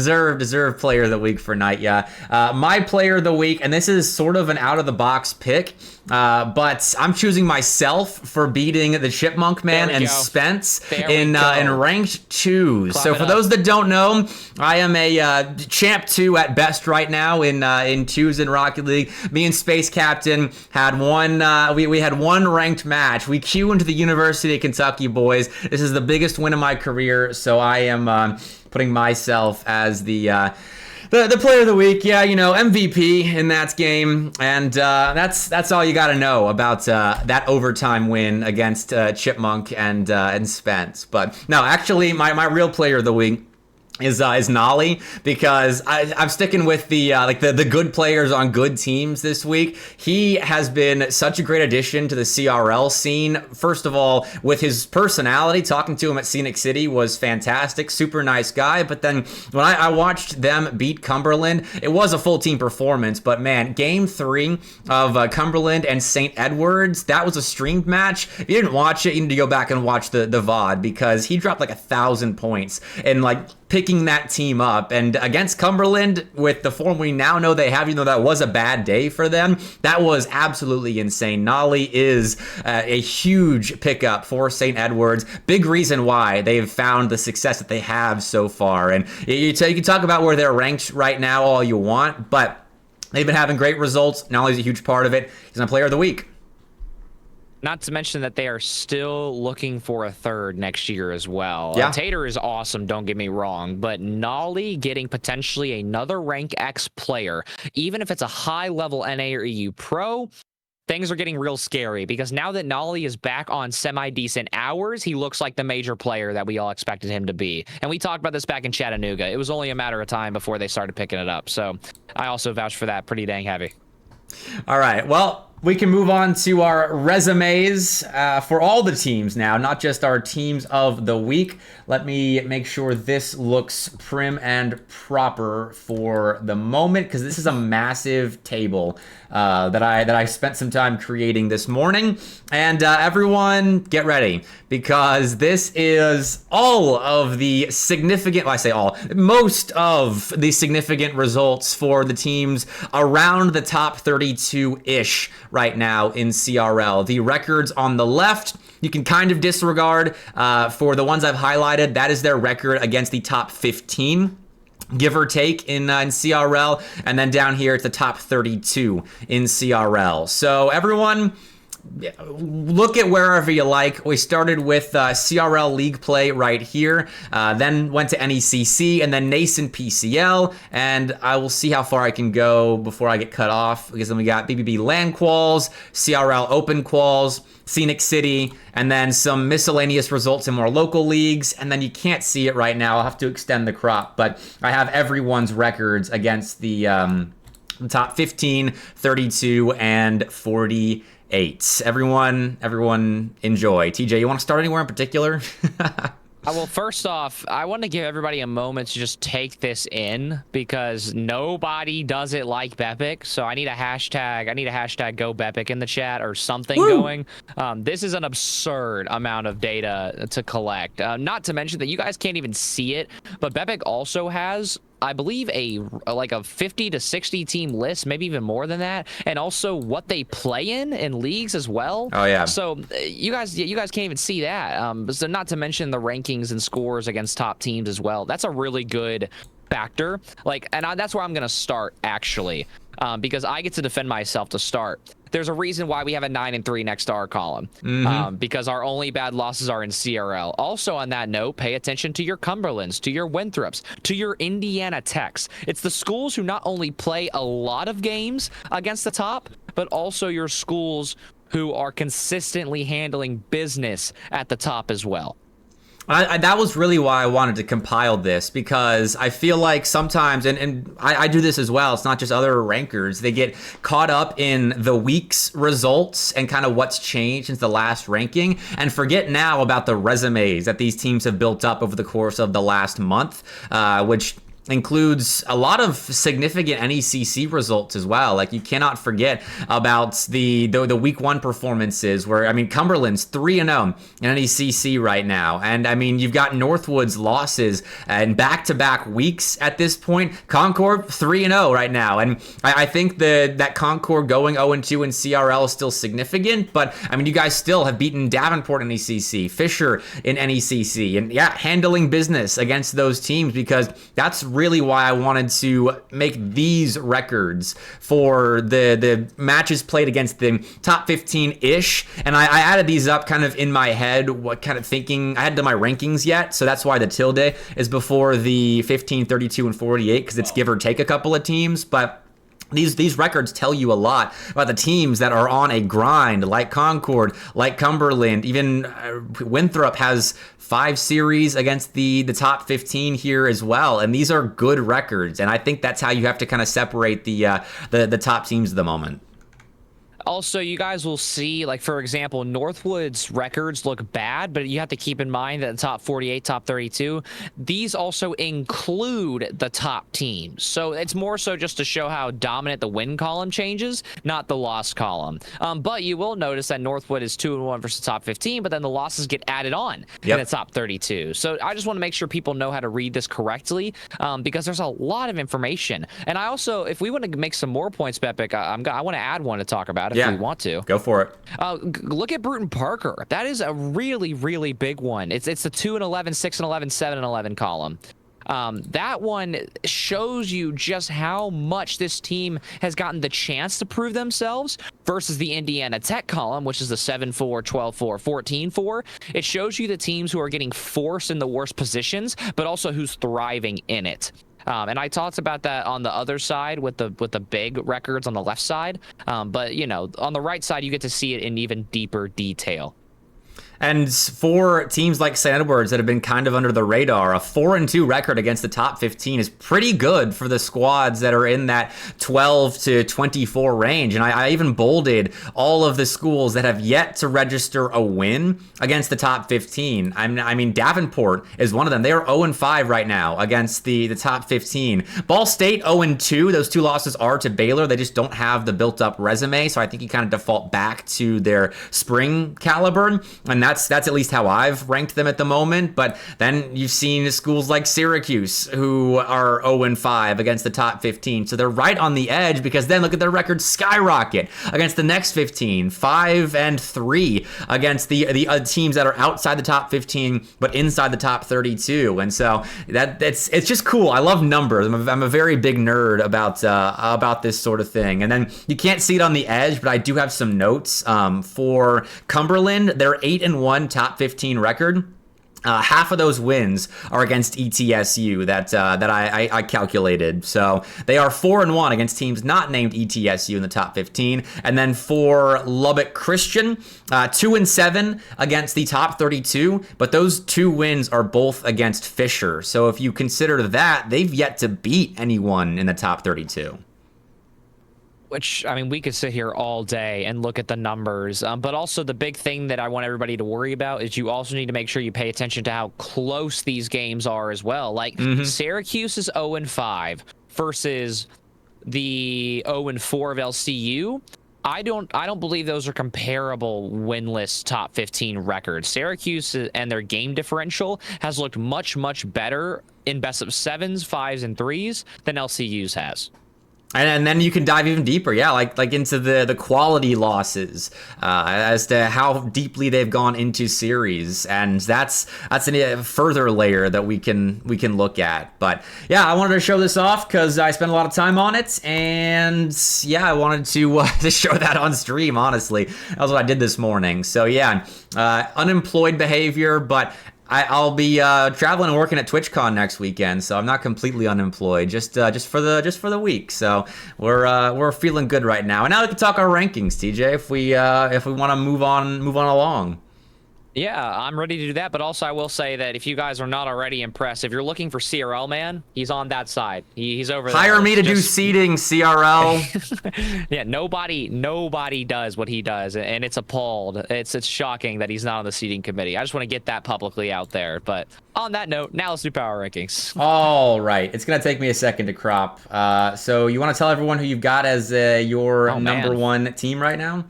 A: deserved player of the week for Naya. My player of the week, and this is sort of an out of the box pick, but I'm choosing myself for beating the Chipmunk Man and Spence in ranked 2. So for those that don't know, I am a champ 2 at best right now in 2s in Rocket League. Me and Space Captain had one. We had one ranked match. We queue into the University of Kentucky boys. This is the biggest win of my career, so I am putting myself as the player of the week. Yeah, MVP in that game, and that's all you got to know about that overtime win against Chipmunk and Spence. But no, actually, my real player of the week is Nolly, because I'm sticking with the good players on good teams this week. He has been such a great addition to the CRL scene. First of all, with his personality, talking to him at Scenic City was fantastic. Super nice guy. But then when I watched them beat Cumberland, it was a full team performance. But man, game 3 of Cumberland and St. Edwards, that was a streamed match. If you didn't watch it, you need to go back and watch the VOD, because he dropped like 1,000 points and picking that team up. And against Cumberland, with the form we now know they have, even though that was a bad day for them, that was absolutely insane. Nolly is a huge pickup for St. Edwards. Big reason why they've found the success that they have so far. And you can talk about where they're ranked right now all you want, but they've been having great results. Nolly's a huge part of it. He's my player of the week.
B: Not to mention that they are still looking for a third next year as well.
A: Yeah.
B: Tater is awesome, don't get me wrong, but Nolly getting potentially another Rank X player, even if it's a high-level NA or EU Pro, things are getting real scary, because now that Nolly is back on semi-decent hours, he looks like the major player that we all expected him to be. And we talked about this back in Chattanooga. It was only a matter of time before they started picking it up. So I also vouch for that pretty dang heavy.
A: All right, well, We can move on to our resumes for all the teams now, not just our teams of the week. Let me make sure this looks prim and proper for the moment, because this is a massive table that I spent some time creating this morning. And everyone, get ready, because this is all of the significant, well, I say all, most of the significant results for the teams around the top 32-ish right now in CRL. The records on the left, you can kind of disregard. For the ones I've highlighted, that is their record against the top 15. Give or take in CRL, and then down here it's the top 32 in CRL. So everyone, look at wherever you like. We started with CRL League play right here, then went to NECC, and then nascent PCL, and I will see how far I can go before I get cut off, because then we got BBB LAN quals, CRL Open quals, Scenic City, and then some miscellaneous results in more local leagues, and then you can't see it right now. I'll have to extend the crop, but I have everyone's records against the top 15, 32, and 48. Everyone enjoy. TJ, you want to start anywhere in particular?
B: Well, first off, I want to give everybody a moment to just take this in, because nobody does it like Bepic. So I need a hashtag Go Bepic in the chat or something. Woo! Going. This is an absurd amount of data to collect. Not to mention that you guys can't even see it, but Bepic also has, I believe, a 50 to 60 team list, maybe even more than that, and also what they play in leagues as well.
A: Oh yeah.
B: So you guys can't even see that. So not to mention the rankings and scores against top teams as well. That's a really good factor. That's where I'm gonna start actually, because I get to defend myself to start. There's a reason why we have a 9-3 next to our column, because our only bad losses are in CRL. Also on that note, pay attention to your Cumberlands, to your Winthrops, to your Indiana Techs. It's the schools who not only play a lot of games against the top, but also your schools who are consistently handling business at the top as well.
A: That was really why I wanted to compile this, because I feel like sometimes, and I do this as well, it's not just other rankers, they get caught up in the week's results and kind of what's changed since the last ranking, and forget now about the resumes that these teams have built up over the course of the last month, which includes a lot of significant NECC results as well. Like, you cannot forget about the week one performances where, I mean, Cumberland's 3-0 in NECC right now. And I mean, you've got Northwood's losses and back-to-back weeks at this point. Concord 3-0 right now. And I think that Concord going 0-2 in CRL is still significant, but I mean, you guys still have beaten Davenport in NECC, Fisher in NECC, and yeah, handling business against those teams, because that's really why I wanted to make these records for the matches played against the top 15-ish, and I added these up kind of in my head, what kind of thinking I hadn't done my rankings yet, so that's why the tilde is before the 15, 32, and 48, because it's give or take a couple of teams, but these records tell you a lot about the teams that are on a grind, like Concord, like Cumberland. Even Winthrop has 5 series against the top 15 here as well, and these are good records. And I think that's how you have to kind of separate the top teams at the moment.
B: Also, you guys will see, like, for example, Northwood's records look bad, but you have to keep in mind that the top 48, top 32, these also include the top teams. So it's more so just to show how dominant the win column changes, not the loss column. But you will notice that Northwood is 2-1 versus the top 15, but then the losses get added on in the top 32. So I just want to make sure people know how to read this correctly, because there's a lot of information. And I also, if we want to make some more points, Bepic, I want to add one to talk about if we want to.
A: Go for it.
B: Look at Bruton Parker. That is a really, really big one. It's the 2-11, 6-11, 7-11 column. That one shows you just how much this team has gotten the chance to prove themselves versus the Indiana Tech column, which is the 7-4, 12-4, 14-4. It shows you the teams who are getting forced in the worst positions, but also who's thriving in it. And I talked about that on the other side with the big records on the left side. But, you know, on the right side, you get to see it in even deeper detail.
A: And for teams like St. Edwards that have been kind of under the radar, a 4-2 record against the top 15 is pretty good for the squads that are in that 12 to 24 range. And I even bolded all of the schools that have yet to register a win against the top 15. I mean, Davenport is one of them. They are 0-5 right now against the top 15. Ball State 0-2. Those 2 losses are to Baylor. They just don't have the built-up resume, so I think you kind of default back to their spring caliber, and that's at least how I've ranked them at the moment. But then you've seen schools like Syracuse who are 0-5 against the top 15, so they're right on the edge, because then look at their record skyrocket against the next 15, 5-3 against the teams that are outside the top 15 but inside the top 32. And so it's just cool. I love numbers. I'm a very big nerd about this sort of thing. And then you can't see it on the edge, but I do have some notes for Cumberland. They're 8-1 top 15 record. Half of those wins are against ETSU that I calculated. So they are 4-1 against teams not named ETSU in the top 15. And then for Lubbock Christian, 2-7 against the top 32. But those 2 wins are both against Fisher. So if you consider that, they've yet to beat anyone in the top 32.
B: Which, I mean, we could sit here all day and look at the numbers. But also the big thing that I want everybody to worry about is you also need to make sure you pay attention to how close these games are as well. Like, Syracuse is 0-5 versus the 0-4 of LCU. I don't believe those are comparable winless top 15 records. Syracuse and their game differential has looked much, much better in best of 7s, 5s, and 3s than LCU's has.
A: And then you can dive even deeper, like into the quality losses as to how deeply they've gone into series, and that's a further layer that we can look at. But yeah, I wanted to show this off because I spent a lot of time on it, and yeah, I wanted to show that on stream. Honestly, that was what I did this morning. So yeah, unemployed behavior, but I'll be traveling and working at TwitchCon next weekend, so I'm not completely unemployed, just for the week. So we're feeling good right now. And now we can talk our rankings, TJ, if we want to move on along.
B: Yeah, I'm ready to do that, but also I will say that if you guys are not already impressed, if you're looking for CRL, man, he's on that side. He's over there.
A: Hire me to do seeding, CRL.
B: Yeah, nobody does what he does, and it's appalled. It's shocking that he's not on the seeding committee. I just want to get that publicly out there. But on that note, now let's do power rankings.
A: All right. It's going to take me a second to crop. So you want to tell everyone who you've got as your number one team right now?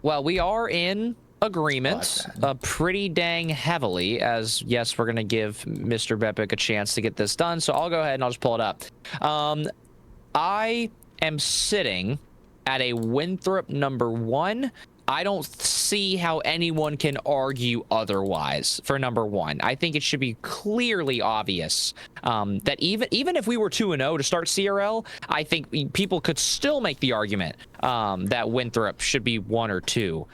B: Well, we are in agreement pretty dang heavily, as yes, we're gonna give MrBepic a chance to get this done, so I'll go ahead and I'll just pull it up. I am sitting at a Winthrop number 1. I don't see how anyone can argue otherwise for number 1. I think it should be clearly obvious that even if we were 2-0 to start CRL, I think people could still make the argument that Winthrop should be 1 or 2.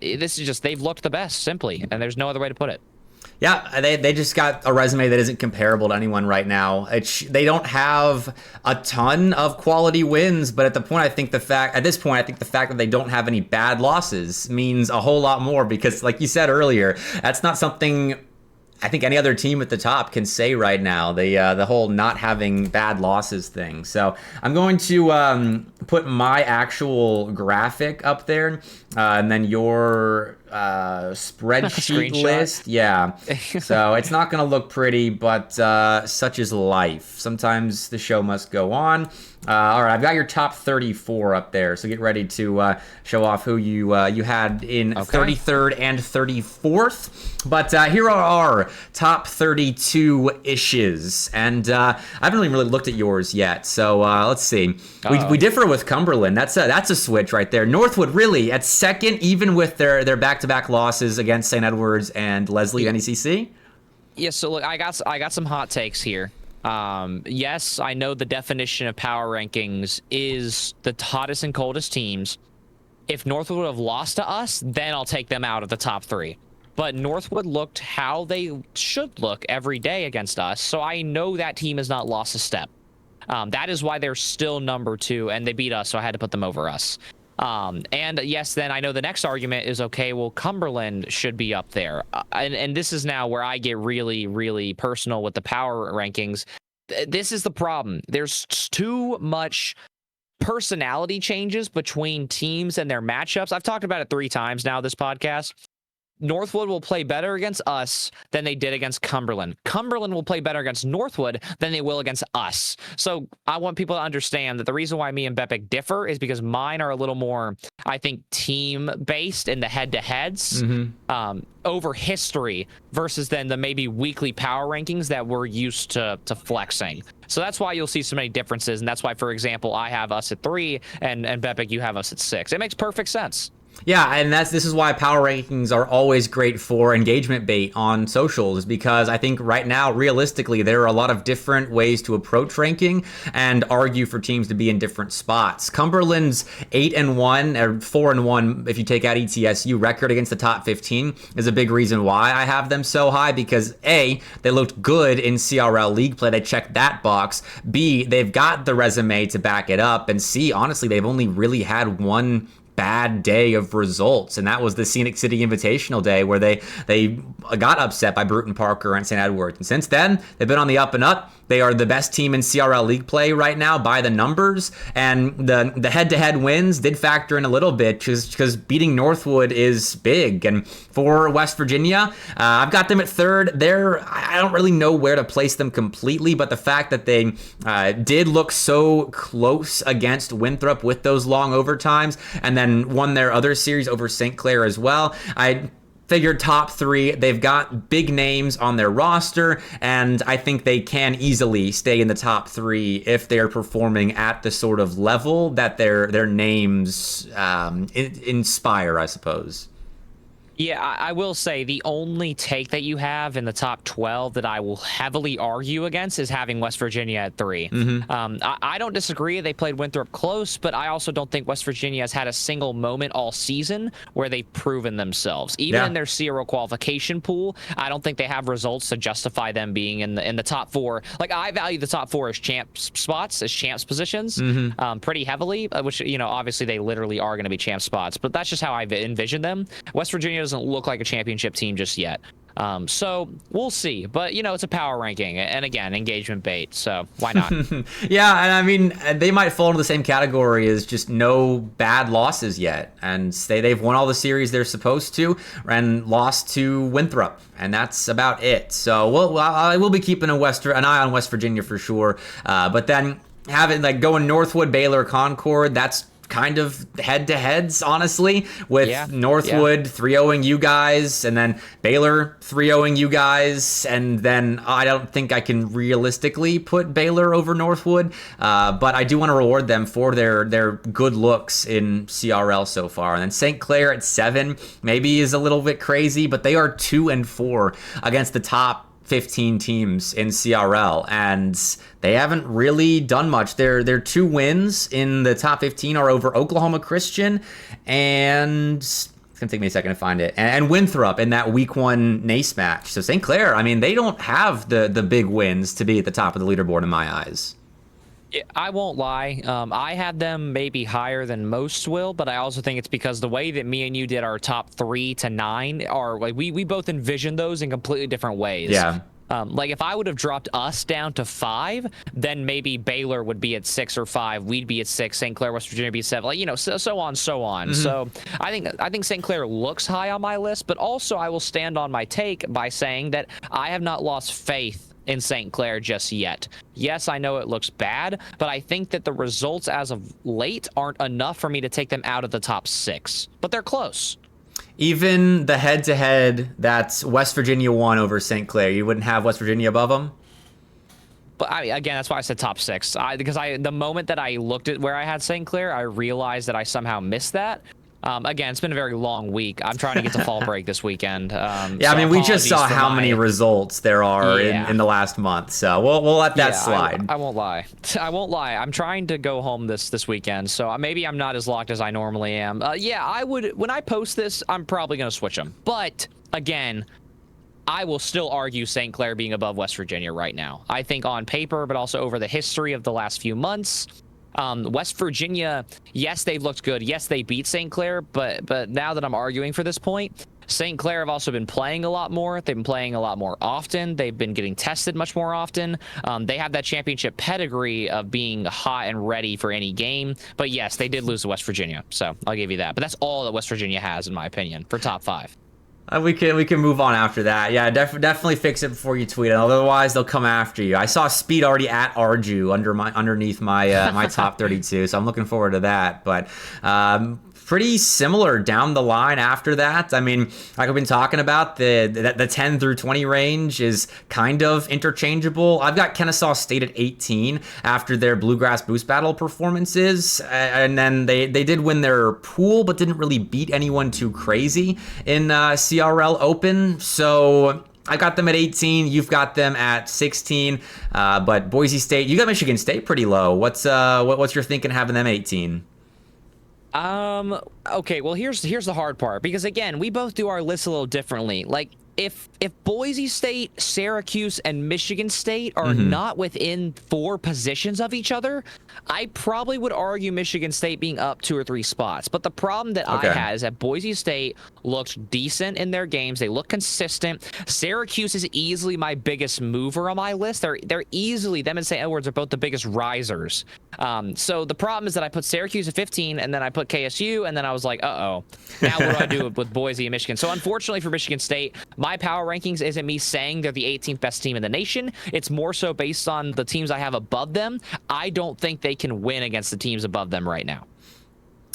B: This is just, they've looked the best, simply, and there's no other way to put it.
A: Yeah, they just got a resume that isn't comparable to anyone right now. They don't have a ton of quality wins, but at this point, I think the fact that they don't have any bad losses means a whole lot more, because, like you said earlier, that's not something I think any other team at the top can say right now, the whole not having bad losses thing. So I'm going to put my actual graphic up there, and then your spreadsheet list. Yeah. So it's not going to look pretty, but such is life. Sometimes the show must go on. All right, I've got your top 34 up there, so get ready to show off who you had in 33rd and 34th. But here are our top 32 issues, and I haven't really looked at yours yet. So let's see. We differ with Cumberland. That's a switch right there. Northwood really at second, even with their back-to-back losses against St. Edwards and Leslie NECC.
B: Yeah. So look, I got some hot takes here. Yes, I know the definition of power rankings is the hottest and coldest teams. If Northwood would have lost to us, then I'll take them out of the top 3. But Northwood looked how they should look every day against us, so I know that team has not lost a step. That is why they're still number 2, and they beat us, so I had to put them over us. And yes, then I know the next argument is, okay, well, Cumberland should be up there. And this is now where I get really, really personal with the power rankings. This is the problem. There's too much personality changes between teams and their matchups. I've talked about it 3 times now this podcast. Northwood will play better against us than they did against Cumberland. Cumberland will play better against Northwood than they will against us. So I want people to understand that the reason why me and Bepic differ is because mine are a little more, I think, team-based in the head-to-heads over history versus then the maybe weekly power rankings that we're used to flexing. So that's why you'll see so many differences, and that's why, for example, I have us at 3, and Bepic, you have us at 6. It makes perfect sense.
A: Yeah, and this is why power rankings are always great for engagement bait on socials, because I think right now, realistically, there are a lot of different ways to approach ranking and argue for teams to be in different spots. Cumberland's 8-1 or 4-1, if you take out ETSU, record against the top 15 is a big reason why I have them so high, because A, they looked good in CRL league play. They checked that box. B, they've got the resume to back it up. And C, honestly, they've only really had one bad day of results, and that was the Scenic City Invitational Day where they got upset by Bruton Parker and St. Edward. And since then, they've been on the up and up. They are the best team in CRL league play right now by the numbers, and the head-to-head wins did factor in a little bit because beating Northwood is big. And for West Virginia, I've got them at 3rd. I don't really know where to place them completely, but the fact that they did look so close against Winthrop with those long overtimes and then won their other series over St. Clair as well, I figured top 3. They've got big names on their roster, and I think they can easily stay in the top 3 if they're performing at the sort of level that their names inspire, I suppose.
B: Yeah, I will say the only take that you have in the top 12 that I will heavily argue against is having West Virginia at 3. I don't disagree. They played Winthrop close, but I also don't think West Virginia has had a single moment all season where they've proven themselves. Even in their CRL qualification pool, I don't think they have results to justify them being in the top 4. Like, I value the top 4 as champs spots, as champs positions, pretty heavily, which, you know, obviously they literally are going to be champ spots, but that's just how I envision them. West Virginia doesn't look like a championship team just yet. So we'll see, but you know, it's a power ranking, and again, engagement bait, so why not?
A: Yeah, and I mean, they might fall into the same category as just no bad losses yet, and they've won all the series they're supposed to and lost to Winthrop, and that's about it. So I will be keeping an eye on West Virginia for sure, but then having going Northwood, Baylor, Concord, that's kind of head-to-heads, honestly, with Northwood 3-0ing you guys, and then Baylor 3-0ing you guys, and then I don't think I can realistically put Baylor over Northwood, but I do want to reward them for their good looks in CRL so far. And then St. Clair at 7 maybe is a little bit crazy, but they are 2-4 against the top 15 teams in CRL, and they haven't really done much. Their 2 wins in the top 15 are over Oklahoma Christian, and it's gonna take me a second to find it, and Winthrop in that week 1 NACE match. So St. Clair, I mean, they don't have the big wins to be at the top of the leaderboard in my eyes.
B: I won't lie. I had them maybe higher than most will, but I also think it's because the way that me and you did our top 3 to 9 are like we both envisioned those in completely different ways. Yeah. Like if I would have dropped us down to 5, then maybe Baylor would be at 6 or 5. We'd be at 6. St. Clair, West Virginia would be at 7. Like, you know, so on. So I think St. Clair looks high on my list, but also I will stand on my take by saying that I have not lost faith in St. Clair just yet. Yes, I know it looks bad, but I think that the results as of late aren't enough for me to take them out of the top 6. But they're close.
A: Even the head-to-head that's West Virginia won over St. Clair, you wouldn't have West Virginia above them?
B: But again, that's why I said top 6. Because the moment that I looked at where I had St. Clair, I realized that I somehow missed that. Again, it's been a very long week. I'm trying to get to fall break this weekend.
A: Yeah, I mean, we just saw how many results there are in the last month, so we'll let that slide.
B: I won't lie. I'm trying to go home this weekend, so maybe I'm not as locked as I normally am. Yeah, I would. When I post this, I'm probably going to switch them. But again, I will still argue St. Clair being above West Virginia right now. I think on paper, but also over the history of the last few months, West Virginia, yes, they've looked good. Yes, they beat St. Clair, but now that I'm arguing for this point, St. Clair have also been playing a lot more. They've been playing a lot more often. They've been getting tested much more often. They have that championship pedigree of being hot and ready for any game. But yes, they did lose to West Virginia, so I'll give you that. But that's all that West Virginia has, in my opinion, for top 5.
A: We can move on after that. Yeah, definitely fix it before you tweet it. Otherwise, they'll come after you. I saw Speed already at Arju underneath my my top 32, so I'm looking forward to that. But pretty similar down the line after that. I mean, like I've been talking about, the 10 through 20 range is kind of interchangeable. I've got Kennesaw State at 18 after their Bluegrass Boost Battle performances, and then they did win their pool, but didn't really beat anyone too crazy in CRL Open. So I got them at 18. You've got them at 16. But Boise State, you got Michigan State pretty low. What's your thinking having them 18?
B: Okay, well, here's the hard part, because again, we both do our lists a little differently. Like, if Boise State, Syracuse, and Michigan State are not within 4 positions of each other, I probably would argue Michigan State being up 2 or 3 spots. But the problem that I had is that Boise State looked decent in their games. They look consistent. Syracuse is easily my biggest mover on my list. They're easily, them and St. Edwards are both the biggest risers. So the problem is that I put Syracuse at 15, and then I put KSU, and then I was like, uh-oh. Now what do I do with Boise and Michigan? So unfortunately for Michigan State, my power rankings isn't me saying they're the 18th best team in the nation. It's more so based on the teams I have above them. I don't think they can win against the teams above them right now.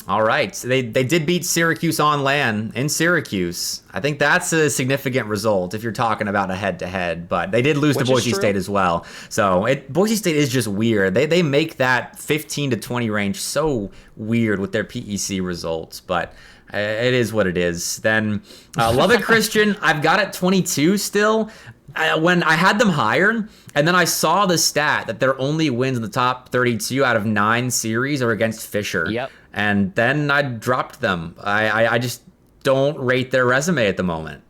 A: All right. So they did beat Syracuse on land in Syracuse. I think that's a significant result if you're talking about a head-to-head. But they did lose to Boise State as well. So Boise State is just weird. They make that 15 to 20 range so weird with their PEC results. But it is what it is. Then Lubbock Christian, I've got at 22 still. When I had them higher, and then I saw the stat that their only wins in the top 32 out of 9 series are against Fisher.
B: Yep.
A: And then I dropped them. I just don't rate their resume at the moment.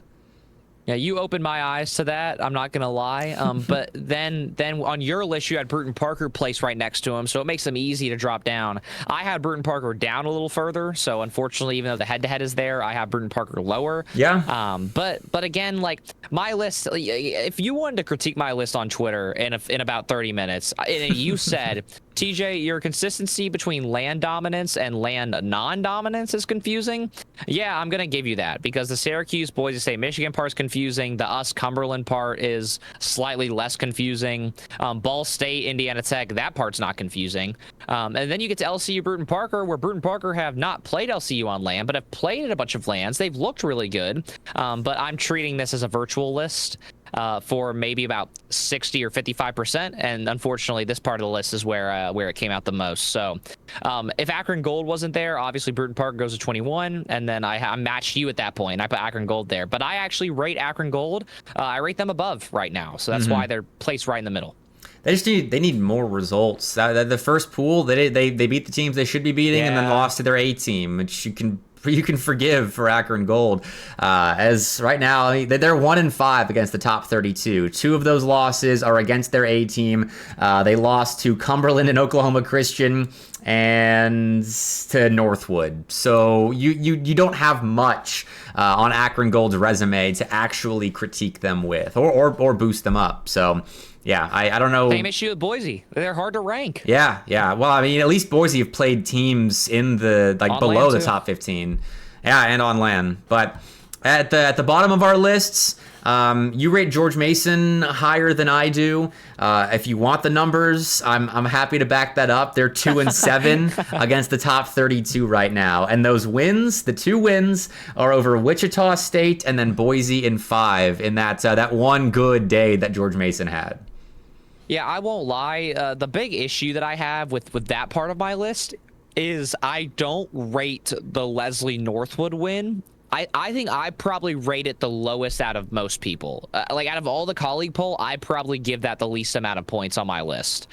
B: Yeah, you opened my eyes to that. I'm not gonna lie. But then on your list, you had Burton Parker placed right next to him, so it makes them easy to drop down. I had Burton Parker down a little further, so unfortunately, even though the head-to-head is there, I have Burton Parker lower.
A: Yeah.
B: But again, like my list, if you wanted to critique my list on Twitter in about 30 minutes, and you said, TJ, your consistency between land dominance and land non-dominance is confusing. Yeah, I'm gonna give you that, because the Syracuse, Boise State, Michigan part's confusing. The us Cumberland part is slightly less confusing. Ball State, Indiana Tech, that part's not confusing. And then you get to LCU, Burton Parker, where Burton Parker have not played LCU on land, but have played at a bunch of lands. They've looked really good. But I'm treating this as a virtual list for maybe about 60 or 55%, and unfortunately this part of the list is where it came out the most. So if Akron Gold wasn't there, obviously Burton Park goes to 21, and then I matched you at that point. I put Akron Gold there, but I actually rate Akron Gold. I rate them above right now, so that's why they're placed right in the middle.
A: They need more results. The first pool, they beat the teams they should be beating, and then lost to their A team, which you can forgive for Akron Gold. As right now, they're 1-5 against the top 32. 2 of those losses are against their A team. They lost to Cumberland and Oklahoma Christian and to Northwood. So you don't have much on Akron Gold's resume to actually critique them with or boost them up. So yeah, I don't know.
B: Same issue with Boise. They're hard to rank.
A: Yeah. Well, I mean, at least Boise have played teams in the below the top 15. Yeah, and on land. But at the bottom of our lists, you rate George Mason higher than I do. If you want the numbers, I'm happy to back that up. They're 2-7 against the top 32 right now, and those wins, the 2 wins, are over Wichita State and then Boise in 5 in that one good day that George Mason had.
B: Yeah, I won't lie. The big issue that I have with that part of my list is I don't rate the Leslie Northwood win. I think I probably rate it the lowest out of most people. Like out of all the colleague poll, I probably give that the least amount of points on my list.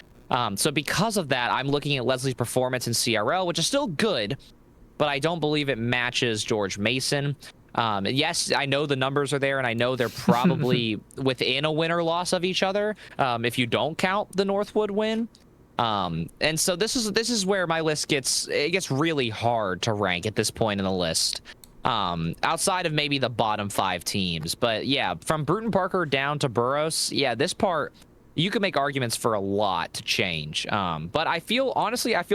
B: So because of that, I'm looking at Leslie's performance in CRL, which is still good, but I don't believe it matches George Mason. Yes, I know the numbers are there, and I know they're probably within a win or loss of each other if you don't count the Northwood win. And so this is where my list gets really hard to rank at this point in the list. Outside of maybe the bottom 5 teams. But yeah, from Bruton Parker down to Burroughs, yeah, this part you could make arguments for a lot to change. But I feel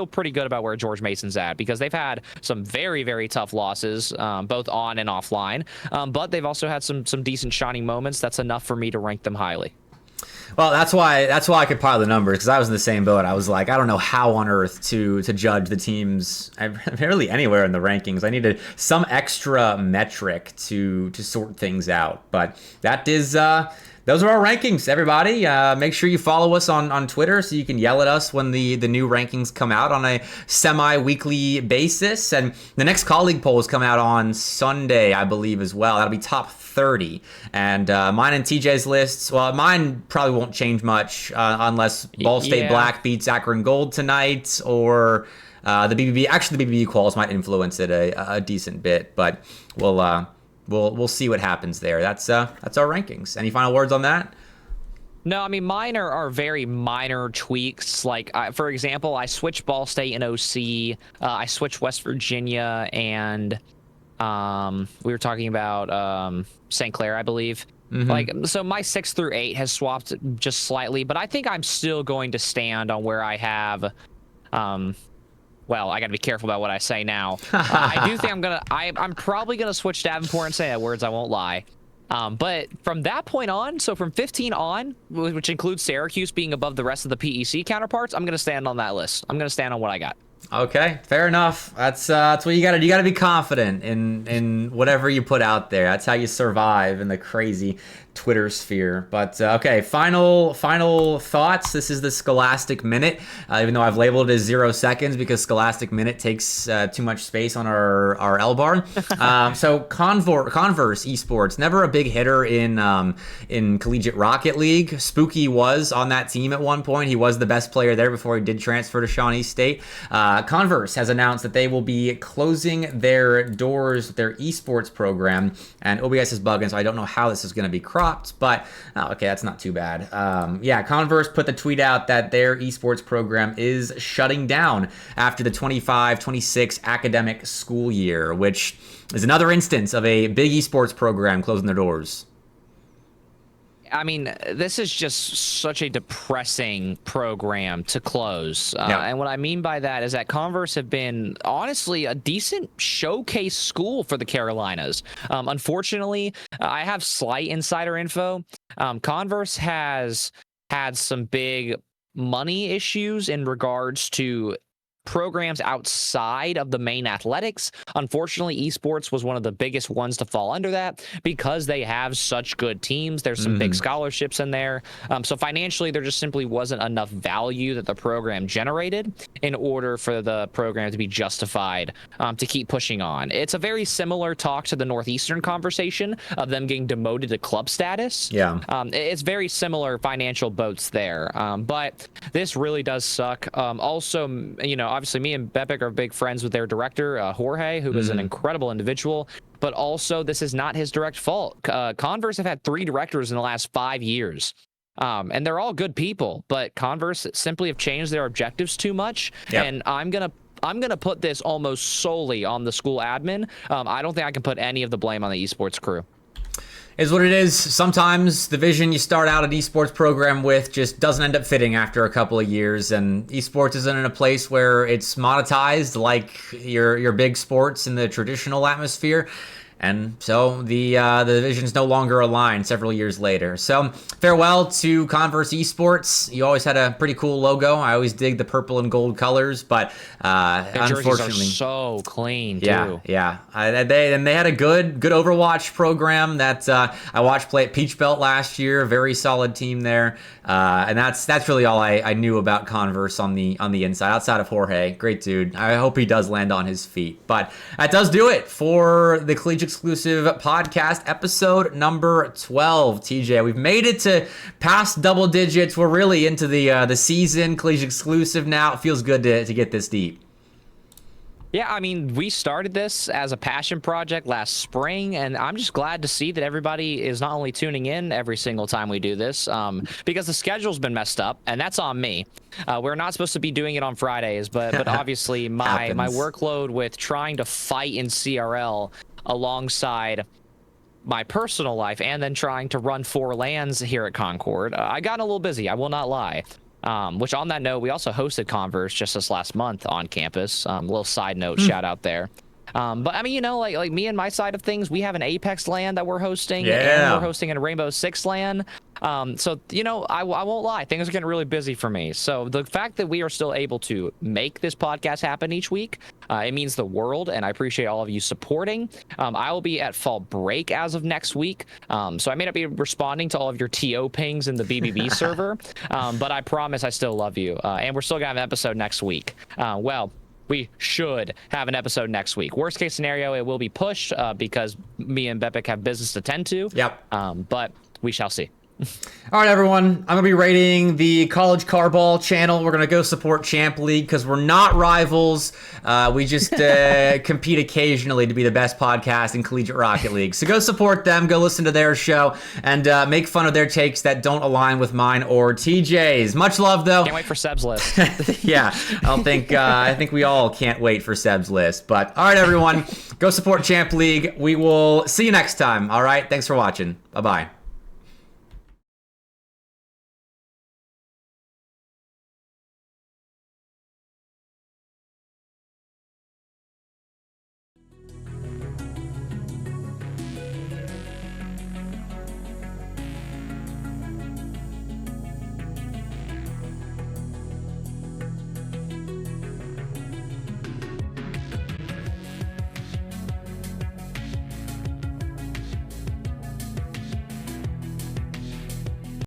B: pretty good about where George Mason's at, because they've had some very, very tough losses, both on and offline. But they've also had some decent shining moments. That's enough for me to rank them highly.
A: Well, that's why I could pile the numbers, because I was in the same boat. I was like, I don't know how on earth to judge the teams really anywhere in the rankings. I needed some extra metric to sort things out. But that is those are our rankings, everybody. Make sure you follow us on Twitter so you can yell at us when the new rankings come out on a semi-weekly basis. And the next colleague polls come out on Sunday, I believe, as well. That'll be top 30. And mine and TJ's lists, well, mine probably won't change much unless Ball State Black beats Akron Gold tonight, or the BBB. Actually, the BBB quals might influence it a decent bit, but we'll see what happens there. That's our rankings. Any final words on that?
B: No, I mean, mine are very minor tweaks. Like, for example, I switched Ball State and OC. I switched West Virginia, and we were talking about St. Clair, I believe. Mm-hmm. Like, so my 6 through 8 has swapped just slightly, but I think I'm still going to stand on where I have. Well, I got to be careful about what I say now. I do think I'm probably gonna switch Davenport and say that words. I won't lie. But from that point on, so from 15 on, which includes Syracuse being above the rest of the PEC counterparts, I'm gonna stand on that list. I'm gonna stand on what I got.
A: Okay, fair enough. That's what you gotta do. You gotta be confident in whatever you put out there. That's how you survive in the crazy Twitter sphere. But okay, final thoughts. This is the Scholastic Minute, even though I've labeled it as 0 seconds because Scholastic Minute takes too much space on our L bar. So Converse Esports, never a big hitter in Collegiate Rocket League. Spooky was on that team at one point. He was the best player there before he did transfer to Shawnee State. Converse has announced that they will be closing their doors, their esports program, and OBS is bugging, so I don't know how this is going to be cropped, but okay, that's not too bad. Yeah, Converse put the tweet out that their esports program is shutting down after the 25-26 academic school year, which is another instance of a big esports program closing their doors.
B: I mean, this is just such a depressing program to close. And what I mean by that is that Converse have been, honestly, a decent showcase school for the Carolinas. Unfortunately, I have slight insider info. Converse has had some big money issues in regards to programs outside of the main athletics. Unfortunately, esports was one of the biggest ones to fall under that because they have such good teams. There's some big scholarships in there. So financially, there just simply wasn't enough value that the program generated in order for the program to be justified to keep pushing on. It's a very similar talk to the Northeastern conversation of them getting demoted to club status. Yeah. It's very similar financial boats there. But this really does suck. Also, you know, obviously me and Bepic are big friends with their director, Jorge, who is an incredible individual, but also this is not his direct fault. Converse have had 3 directors in the last 5 years. And they're all good people, but Converse simply have changed their objectives too much. Yep. And I'm gonna put this almost solely on the school admin. I don't think I can put any of the blame on the esports crew.
A: Is what it is. Sometimes the vision you start out an esports program with just doesn't end up fitting after a couple of years, and esports isn't in a place where it's monetized like your big sports in the traditional atmosphere. And so the division's no longer aligned several years later. So farewell to Converse Esports. You always had a pretty cool logo. I always dig the purple and gold colors, but unfortunately,
B: jerseys are so clean
A: too. Yeah. They had a good Overwatch program that I watched play at Peach Belt last year. Very solid team there. And that's really all I knew about Converse on the inside, outside of Jorge. Great dude. I hope he does land on his feet. But that does do it for the Collegiate Exclusive Podcast, episode number 12. TJ, we've made it to past double digits. We're really into the season. Collegiate Exclusive now. It feels good to get this deep.
B: Yeah, I mean, we started this as a passion project last spring, and I'm just glad to see that everybody is not only tuning in every single time we do this, because the schedule's been messed up, and that's on me. We're not supposed to be doing it on Fridays, but obviously my workload with trying to fight in CRL alongside my personal life and then trying to run 4 LANs here at Concord, I got a little busy, I will not lie. Which on that note, we also hosted Converse just this last month on campus. Little side note, shout out there. But I mean, you know, like me and my side of things, we have an Apex LAN that we're hosting, and we're hosting a Rainbow Six LAN. So, you know, I won't lie, things are getting really busy for me. So the fact that we are still able to make this podcast happen each week, it means the world, and I appreciate all of you supporting. I will be at fall break as of next week, so I may not be responding to all of your TO pings in the BBB server, but I promise I still love you, and we're still gonna have an episode next week. We should have an episode next week. Worst case scenario, it will be pushed because me and Bepic have business to tend to.
A: Yep.
B: But we shall see.
A: All right, everyone. I'm going to be rating the College Carball channel. We're going to go support Champ League because we're not rivals. We just compete occasionally to be the best podcast in Collegiate Rocket League. So go support them. Go listen to their show and make fun of their takes that don't align with mine or TJ's. Much love, though.
B: Can't wait for Seb's list.
A: Yeah, I think we all can't wait for Seb's list. But all right, everyone. Go support Champ League. We will see you next time. All right. Thanks for watching. Bye-bye.